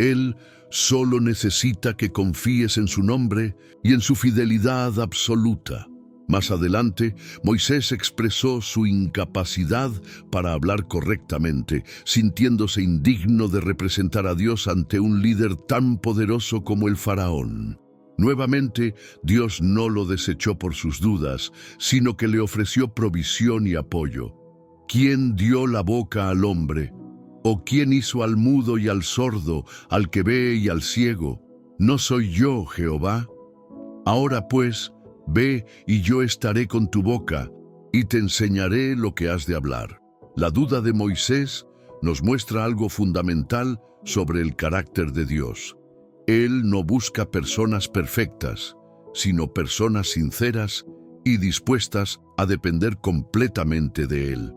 Él solo necesita que confíes en su nombre y en su fidelidad absoluta. Más adelante, Moisés expresó su incapacidad para hablar correctamente, sintiéndose indigno de representar a Dios ante un líder tan poderoso como el faraón. Nuevamente, Dios no lo desechó por sus dudas, sino que le ofreció provisión y apoyo. ¿Quién dio la boca al hombre? ¿O quién hizo al mudo y al sordo, al que ve y al ciego? ¿No soy yo, Jehová? Ahora pues, ve y yo estaré con tu boca, y te enseñaré lo que has de hablar. La duda de Moisés nos muestra algo fundamental sobre el carácter de Dios. Él no busca personas perfectas, sino personas sinceras y dispuestas a depender completamente de Él.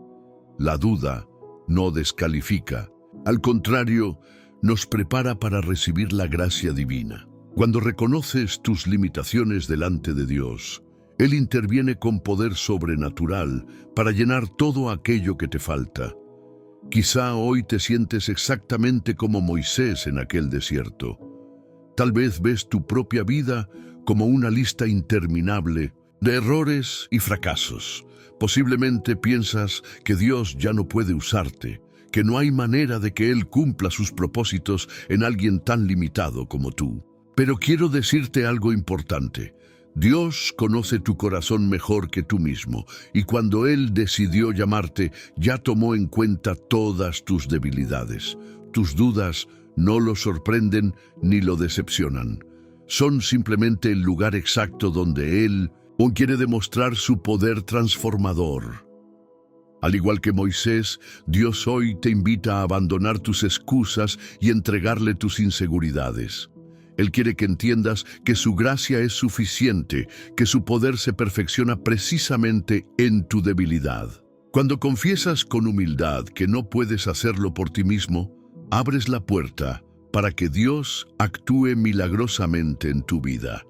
La duda no descalifica. Al contrario, nos prepara para recibir la gracia divina. Cuando reconoces tus limitaciones delante de Dios, Él interviene con poder sobrenatural para llenar todo aquello que te falta. Quizá hoy te sientes exactamente como Moisés en aquel desierto. Tal vez ves tu propia vida como una lista interminable de errores y fracasos. Posiblemente piensas que Dios ya no puede usarte, que no hay manera de que Él cumpla sus propósitos en alguien tan limitado como tú. Pero quiero decirte algo importante. Dios conoce tu corazón mejor que tú mismo, y cuando Él decidió llamarte, ya tomó en cuenta todas tus debilidades. Tus dudas no lo sorprenden ni lo decepcionan. Son simplemente el lugar exacto donde Él quiere demostrar su poder transformador. Al igual que Moisés, Dios hoy te invita a abandonar tus excusas y entregarle tus inseguridades. Él quiere que entiendas que su gracia es suficiente, que su poder se perfecciona precisamente en tu debilidad. Cuando confiesas con humildad que no puedes hacerlo por ti mismo, abres la puerta para que Dios actúe milagrosamente en tu vida.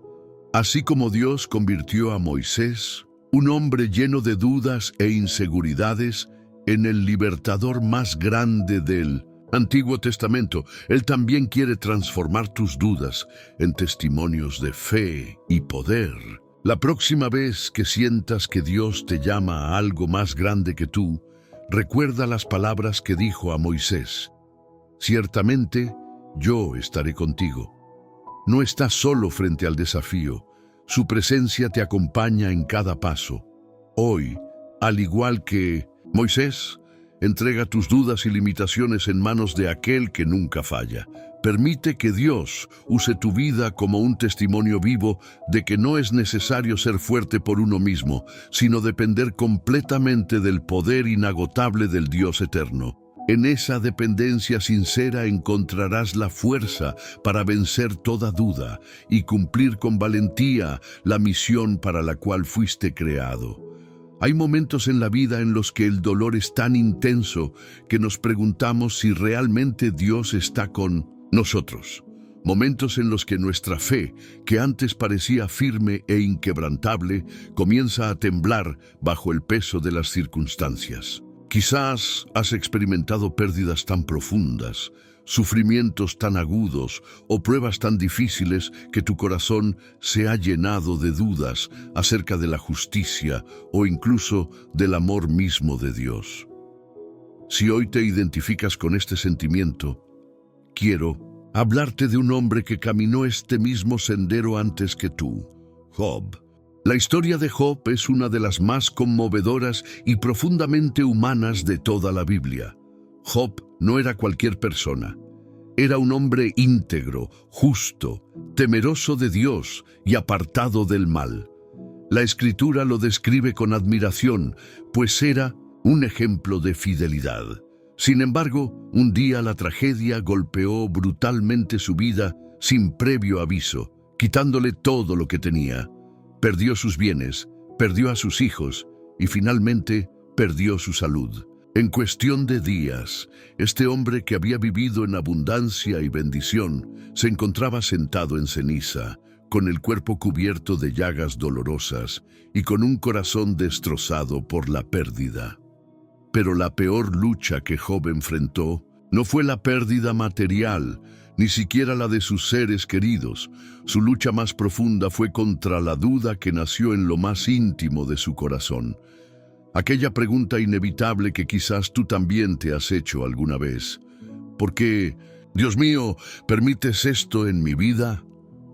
Así como Dios convirtió a Moisés, un hombre lleno de dudas e inseguridades, en el libertador más grande del Antiguo Testamento, Él también quiere transformar tus dudas en testimonios de fe y poder. La próxima vez que sientas que Dios te llama a algo más grande que tú, recuerda las palabras que dijo a Moisés: Ciertamente, yo estaré contigo. No estás solo frente al desafío. Su presencia te acompaña en cada paso. Hoy, al igual que Moisés, entrega tus dudas y limitaciones en manos de aquel que nunca falla. Permite que Dios use tu vida como un testimonio vivo de que no es necesario ser fuerte por uno mismo, sino depender completamente del poder inagotable del Dios eterno. En esa dependencia sincera encontrarás la fuerza para vencer toda duda y cumplir con valentía la misión para la cual fuiste creado. Hay momentos en la vida en los que el dolor es tan intenso que nos preguntamos si realmente Dios está con nosotros. Momentos en los que nuestra fe, que antes parecía firme e inquebrantable, comienza a temblar bajo el peso de las circunstancias. Quizás has experimentado pérdidas tan profundas, sufrimientos tan agudos o pruebas tan difíciles que tu corazón se ha llenado de dudas acerca de la justicia o incluso del amor mismo de Dios. Si hoy te identificas con este sentimiento, quiero hablarte de un hombre que caminó este mismo sendero antes que tú, Job. La historia de Job es una de las más conmovedoras y profundamente humanas de toda la Biblia. Job no era cualquier persona. Era un hombre íntegro, justo, temeroso de Dios y apartado del mal. La Escritura lo describe con admiración, pues era un ejemplo de fidelidad. Sin embargo, un día la tragedia golpeó brutalmente su vida sin previo aviso, quitándole todo lo que tenía. Perdió sus bienes, perdió a sus hijos y finalmente perdió su salud. En cuestión de días, este hombre que había vivido en abundancia y bendición se encontraba sentado en ceniza, con el cuerpo cubierto de llagas dolorosas y con un corazón destrozado por la pérdida. Pero la peor lucha que Job enfrentó no fue la pérdida material, ni siquiera la de sus seres queridos. Su lucha más profunda fue contra la duda que nació en lo más íntimo de su corazón. Aquella pregunta inevitable que quizás tú también te has hecho alguna vez. ¿Por qué, Dios mío, permites esto en mi vida?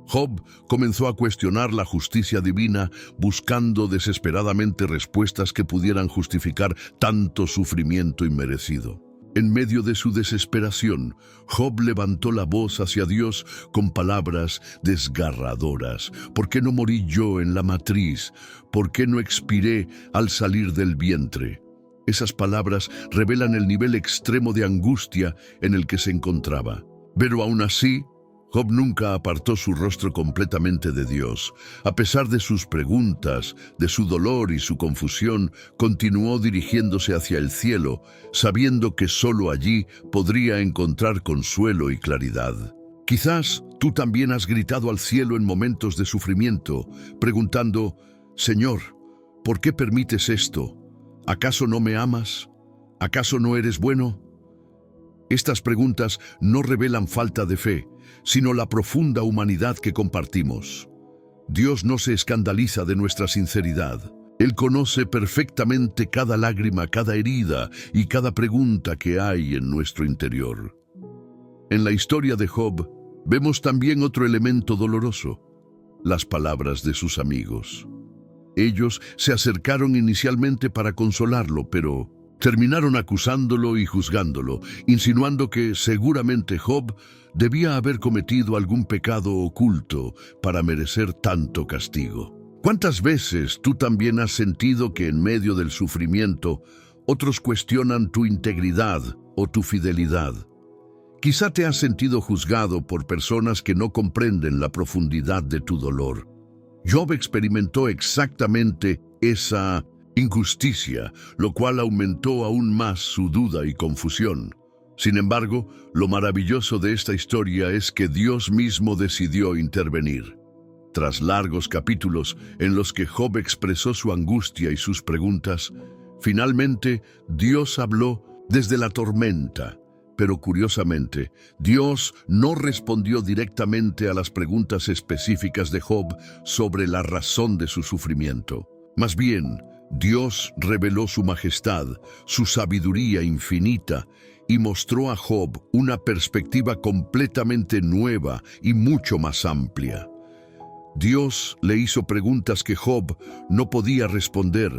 Job comenzó a cuestionar la justicia divina, buscando desesperadamente respuestas que pudieran justificar tanto sufrimiento inmerecido. En medio de su desesperación, Job levantó la voz hacia Dios con palabras desgarradoras. ¿Por qué no morí yo en la matriz? ¿Por qué no expiré al salir del vientre? Esas palabras revelan el nivel extremo de angustia en el que se encontraba. Pero aún así, Job nunca apartó su rostro completamente de Dios. A pesar de sus preguntas, de su dolor y su confusión, continuó dirigiéndose hacia el cielo, sabiendo que solo allí podría encontrar consuelo y claridad. Quizás tú también has gritado al cielo en momentos de sufrimiento, preguntando, Señor, ¿por qué permites esto? ¿Acaso no me amas? ¿Acaso no eres bueno? Estas preguntas no revelan falta de fe, sino la profunda humanidad que compartimos. Dios no se escandaliza de nuestra sinceridad. Él conoce perfectamente cada lágrima, cada herida y cada pregunta que hay en nuestro interior. En la historia de Job, vemos también otro elemento doloroso: las palabras de sus amigos. Ellos se acercaron inicialmente para consolarlo, pero terminaron acusándolo y juzgándolo, insinuando que seguramente Job debía haber cometido algún pecado oculto para merecer tanto castigo. ¿Cuántas veces tú también has sentido que en medio del sufrimiento otros cuestionan tu integridad o tu fidelidad? Quizá te has sentido juzgado por personas que no comprenden la profundidad de tu dolor. Job experimentó exactamente esa injusticia, lo cual aumentó aún más su duda y confusión. Sin embargo, lo maravilloso de esta historia es que Dios mismo decidió intervenir. Tras largos capítulos en los que Job expresó su angustia y sus preguntas, finalmente Dios habló desde la tormenta. Pero curiosamente, Dios no respondió directamente a las preguntas específicas de Job sobre la razón de su sufrimiento. Más bien, Dios reveló su majestad, su sabiduría infinita, y mostró a Job una perspectiva completamente nueva y mucho más amplia. Dios le hizo preguntas que Job no podía responder,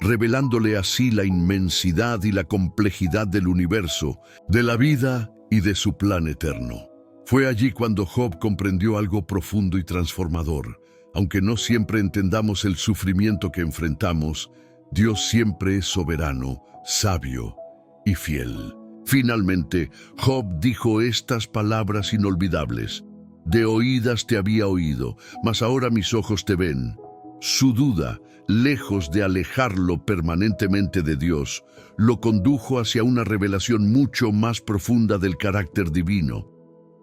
revelándole así la inmensidad y la complejidad del universo, de la vida y de su plan eterno. Fue allí cuando Job comprendió algo profundo y transformador. Aunque no siempre entendamos el sufrimiento que enfrentamos, Dios siempre es soberano, sabio y fiel. Finalmente, Job dijo estas palabras inolvidables: de oídas te había oído, mas ahora mis ojos te ven. Su duda, lejos de alejarlo permanentemente de Dios, lo condujo hacia una revelación mucho más profunda del carácter divino.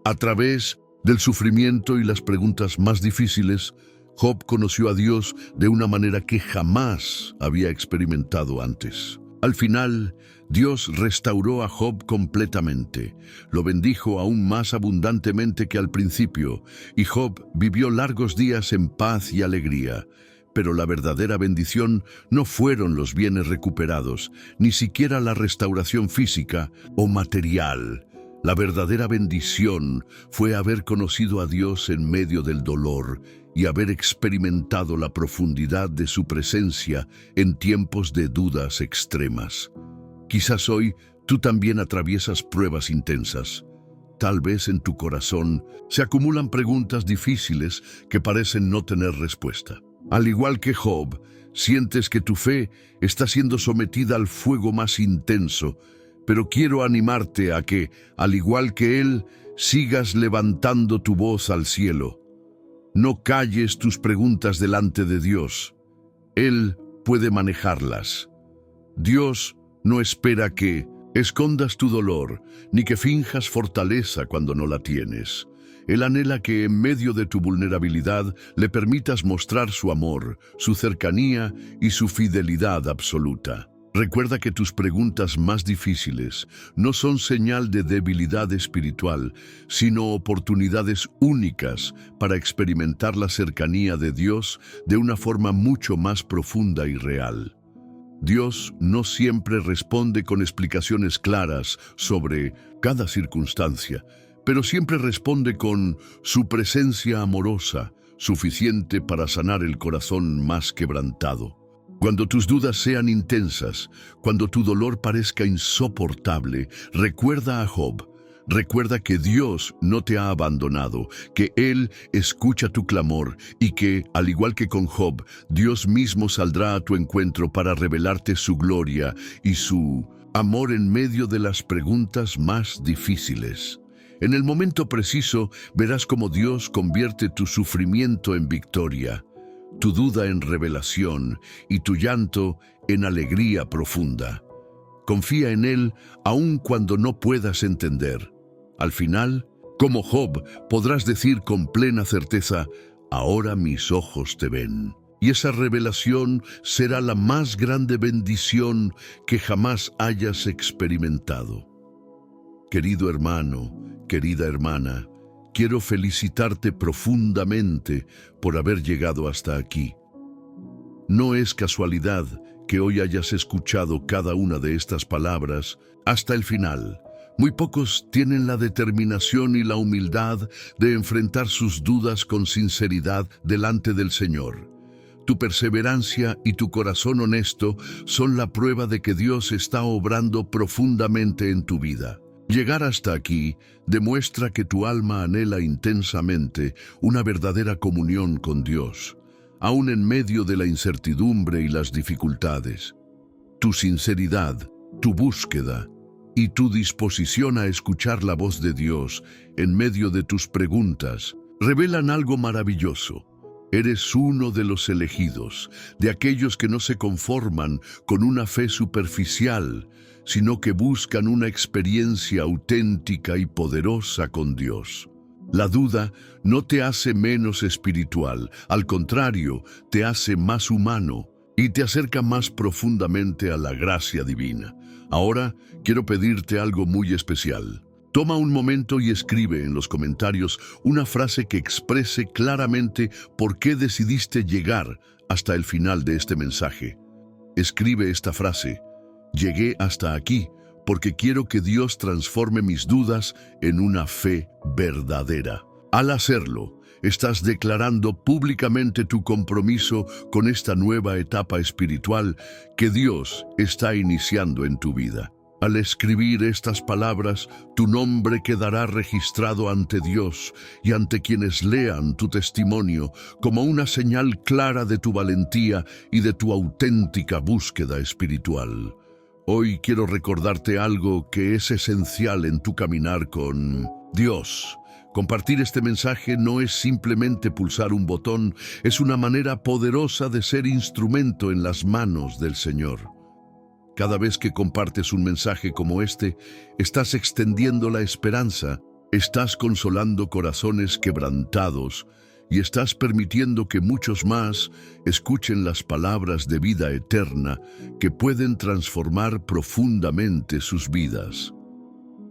A través del sufrimiento y las preguntas más difíciles, Job conoció a Dios de una manera que jamás había experimentado antes. Al final, Dios restauró a Job completamente, lo bendijo aún más abundantemente que al principio, y Job vivió largos días en paz y alegría. Pero la verdadera bendición no fueron los bienes recuperados, ni siquiera la restauración física o material. La verdadera bendición fue haber conocido a Dios en medio del dolor y haber experimentado la profundidad de su presencia en tiempos de dudas extremas. Quizás hoy tú también atraviesas pruebas intensas. Tal vez en tu corazón se acumulan preguntas difíciles que parecen no tener respuesta. Al igual que Job, sientes que tu fe está siendo sometida al fuego más intenso, pero quiero animarte a que, al igual que él, sigas levantando tu voz al cielo. No calles tus preguntas delante de Dios. Él puede manejarlas. Dios no espera que escondas tu dolor, ni que finjas fortaleza cuando no la tienes. Él anhela que en medio de tu vulnerabilidad le permitas mostrar su amor, su cercanía y su fidelidad absoluta. Recuerda que tus preguntas más difíciles no son señal de debilidad espiritual, sino oportunidades únicas para experimentar la cercanía de Dios de una forma mucho más profunda y real. Dios no siempre responde con explicaciones claras sobre cada circunstancia, pero siempre responde con su presencia amorosa, suficiente para sanar el corazón más quebrantado. Cuando tus dudas sean intensas, cuando tu dolor parezca insoportable, recuerda a Job. Recuerda que Dios no te ha abandonado, que Él escucha tu clamor y que, al igual que con Job, Dios mismo saldrá a tu encuentro para revelarte su gloria y su amor en medio de las preguntas más difíciles. En el momento preciso verás cómo Dios convierte tu sufrimiento en victoria, tu duda en revelación y tu llanto en alegría profunda. Confía en Él aun cuando no puedas entender. Al final, como Job, podrás decir con plena certeza, ahora mis ojos te ven. Y esa revelación será la más grande bendición que jamás hayas experimentado. Querido hermano, querida hermana, quiero felicitarte profundamente por haber llegado hasta aquí. No es casualidad que hoy hayas escuchado cada una de estas palabras hasta el final. Muy pocos tienen la determinación y la humildad de enfrentar sus dudas con sinceridad delante del Señor. Tu perseverancia y tu corazón honesto son la prueba de que Dios está obrando profundamente en tu vida. Llegar hasta aquí demuestra que tu alma anhela intensamente una verdadera comunión con Dios, aun en medio de la incertidumbre y las dificultades. Tu sinceridad, tu búsqueda y tu disposición a escuchar la voz de Dios en medio de tus preguntas revelan algo maravilloso. Eres uno de los elegidos, de aquellos que no se conforman con una fe superficial, sino que buscan una experiencia auténtica y poderosa con Dios. La duda no te hace menos espiritual, al contrario, te hace más humano y te acerca más profundamente a la gracia divina. Ahora quiero pedirte algo muy especial. Toma un momento y escribe en los comentarios una frase que exprese claramente por qué decidiste llegar hasta el final de este mensaje. Escribe esta frase: llegué hasta aquí porque quiero que Dios transforme mis dudas en una fe verdadera. Al hacerlo, estás declarando públicamente tu compromiso con esta nueva etapa espiritual que Dios está iniciando en tu vida. Al escribir estas palabras, tu nombre quedará registrado ante Dios y ante quienes lean tu testimonio como una señal clara de tu valentía y de tu auténtica búsqueda espiritual. Hoy quiero recordarte algo que es esencial en tu caminar con Dios. Compartir este mensaje no es simplemente pulsar un botón, es una manera poderosa de ser instrumento en las manos del Señor. Cada vez que compartes un mensaje como este, estás extendiendo la esperanza, estás consolando corazones quebrantados y estás permitiendo que muchos más escuchen las palabras de vida eterna que pueden transformar profundamente sus vidas.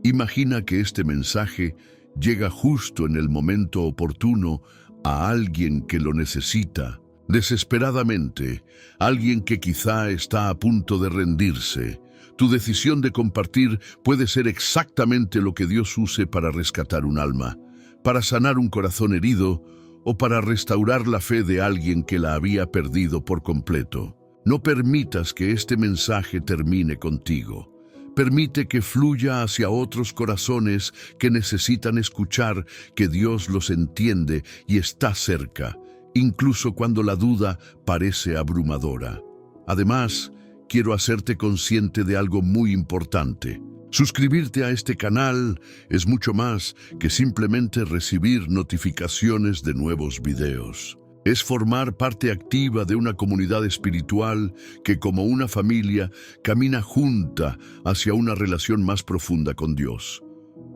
Imagina que este mensaje llega justo en el momento oportuno a alguien que lo necesita, desesperadamente, alguien que quizá está a punto de rendirse. Tu decisión de compartir puede ser exactamente lo que Dios use para rescatar un alma, para sanar un corazón herido o para restaurar la fe de alguien que la había perdido por completo. No permitas que este mensaje termine contigo. Permite que fluya hacia otros corazones que necesitan escuchar que Dios los entiende y está cerca, incluso cuando la duda parece abrumadora. Además, quiero hacerte consciente de algo muy importante. Suscribirte a este canal es mucho más que simplemente recibir notificaciones de nuevos videos. Es formar parte activa de una comunidad espiritual que, como una familia, camina junta hacia una relación más profunda con Dios.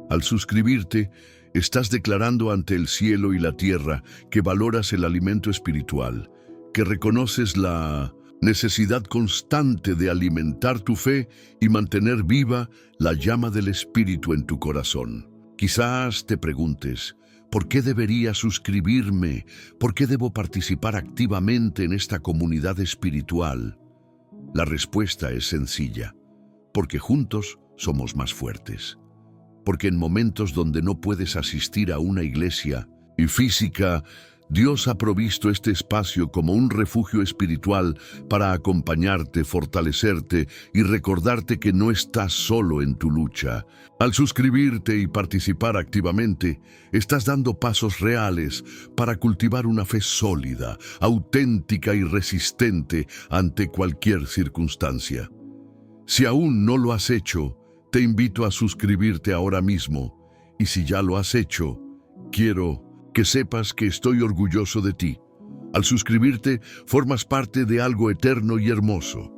Al suscribirte, estás declarando ante el cielo y la tierra que valoras el alimento espiritual, que reconoces la necesidad constante de alimentar tu fe y mantener viva la llama del Espíritu en tu corazón. Quizás te preguntes, ¿por qué debería suscribirme? ¿Por qué debo participar activamente en esta comunidad espiritual? La respuesta es sencilla, porque juntos somos más fuertes. Porque en momentos donde no puedes asistir a una iglesia y física, Dios ha provisto este espacio como un refugio espiritual para acompañarte, fortalecerte y recordarte que no estás solo en tu lucha. Al suscribirte y participar activamente, estás dando pasos reales para cultivar una fe sólida, auténtica y resistente ante cualquier circunstancia. Si aún no lo has hecho, te invito a suscribirte ahora mismo. Y si ya lo has hecho, quiero que sepas que estoy orgulloso de ti. Al suscribirte, formas parte de algo eterno y hermoso.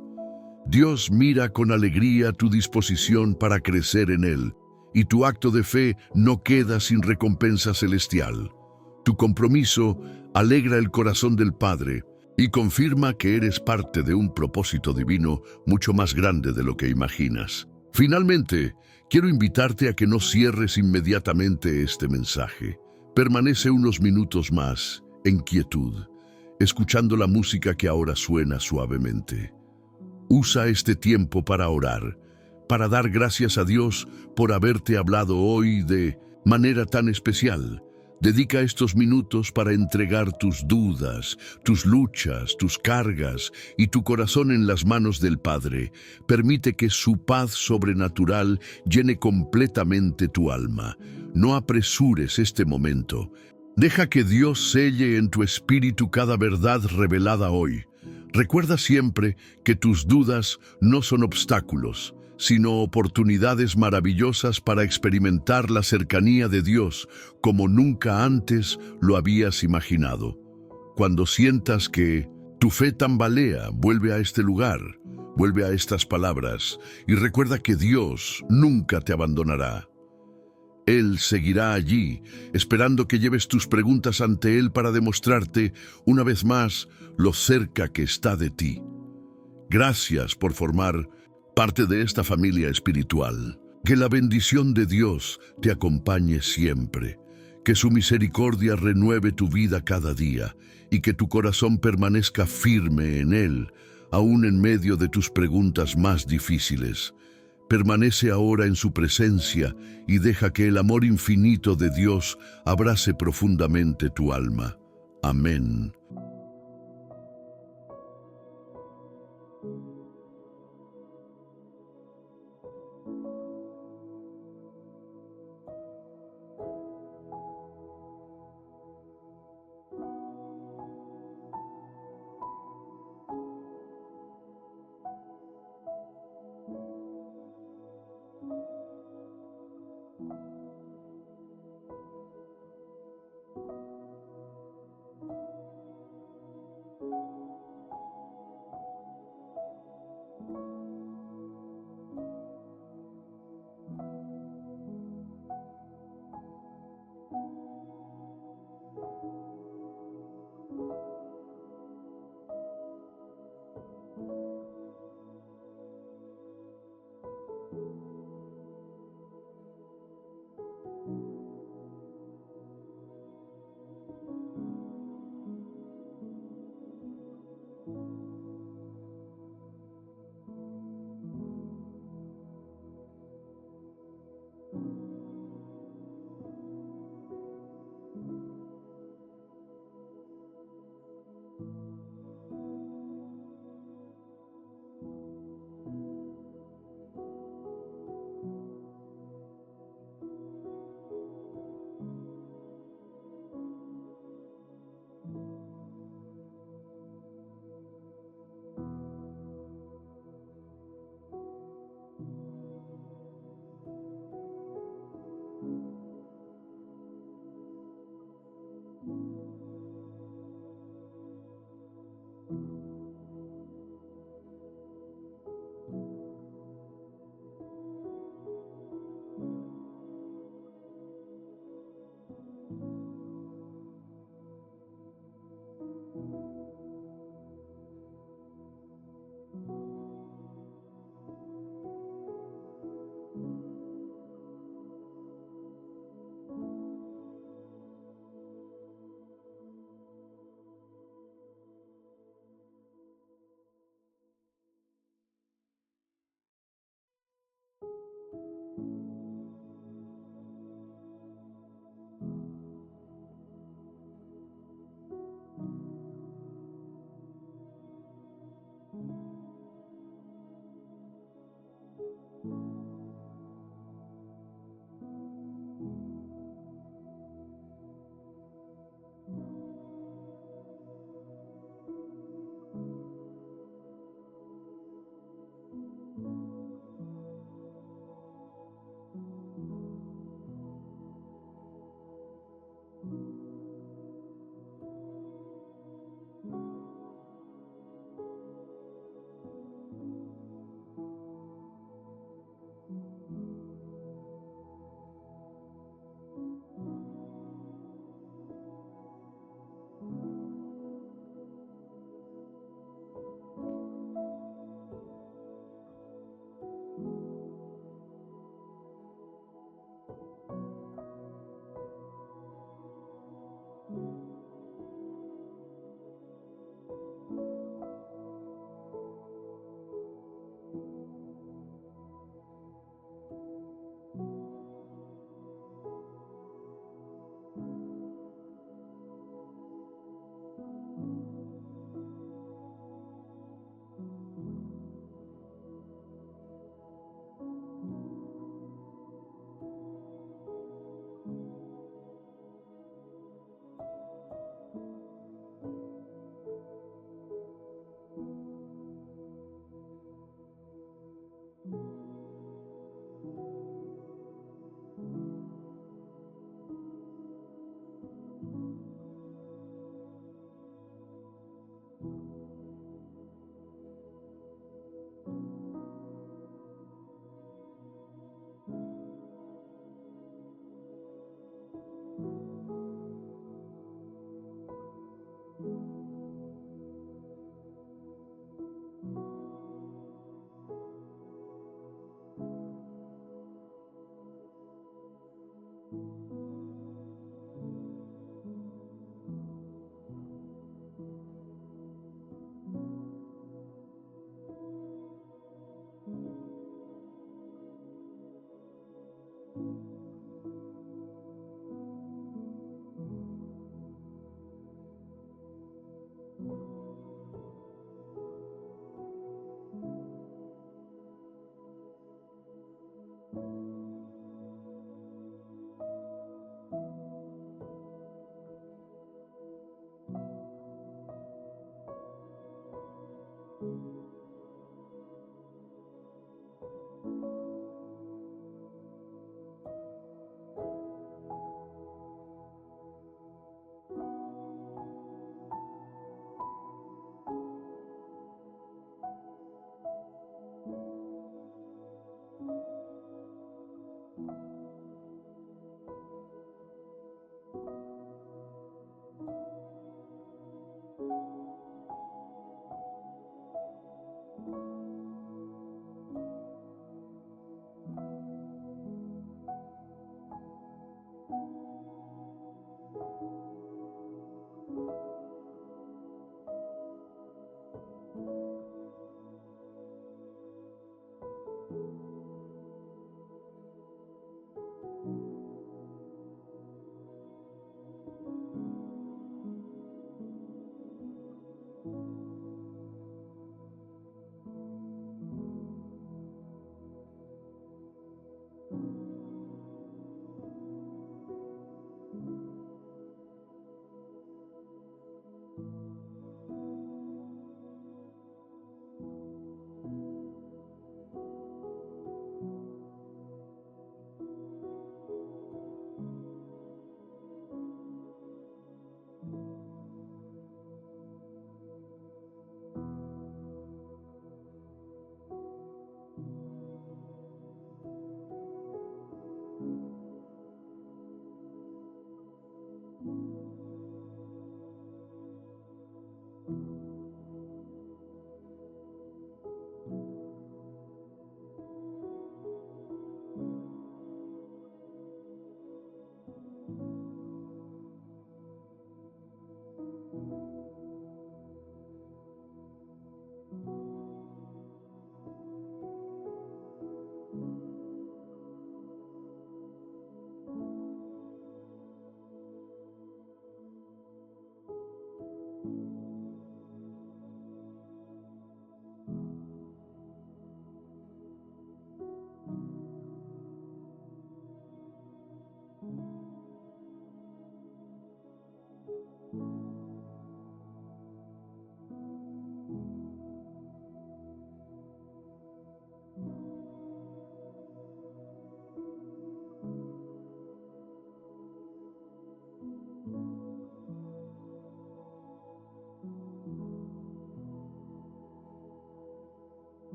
Dios mira con alegría tu disposición para crecer en Él, y tu acto de fe no queda sin recompensa celestial. Tu compromiso alegra el corazón del Padre y confirma que eres parte de un propósito divino mucho más grande de lo que imaginas. Finalmente, quiero invitarte a que no cierres inmediatamente este mensaje. Permanece unos minutos más en quietud, escuchando la música que ahora suena suavemente. Usa este tiempo para orar, para dar gracias a Dios por haberte hablado hoy de manera tan especial. Dedica estos minutos para entregar tus dudas, tus luchas, tus cargas y tu corazón en las manos del Padre. Permite que su paz sobrenatural llene completamente tu alma. No apresures este momento. Deja que Dios selle en tu espíritu cada verdad revelada hoy. Recuerda siempre que tus dudas no son obstáculos, sino oportunidades maravillosas para experimentar la cercanía de Dios como nunca antes lo habías imaginado. Cuando sientas que tu fe tambalea, vuelve a este lugar, vuelve a estas palabras y recuerda que Dios nunca te abandonará. Él seguirá allí, esperando que lleves tus preguntas ante Él para demostrarte, una vez más, lo cerca que está de ti. Gracias por formar parte de esta familia espiritual. Que la bendición de Dios te acompañe siempre. Que su misericordia renueve tu vida cada día y que tu corazón permanezca firme en Él, aún en medio de tus preguntas más difíciles. Permanece ahora en su presencia y deja que el amor infinito de Dios abrace profundamente tu alma. Amén. you.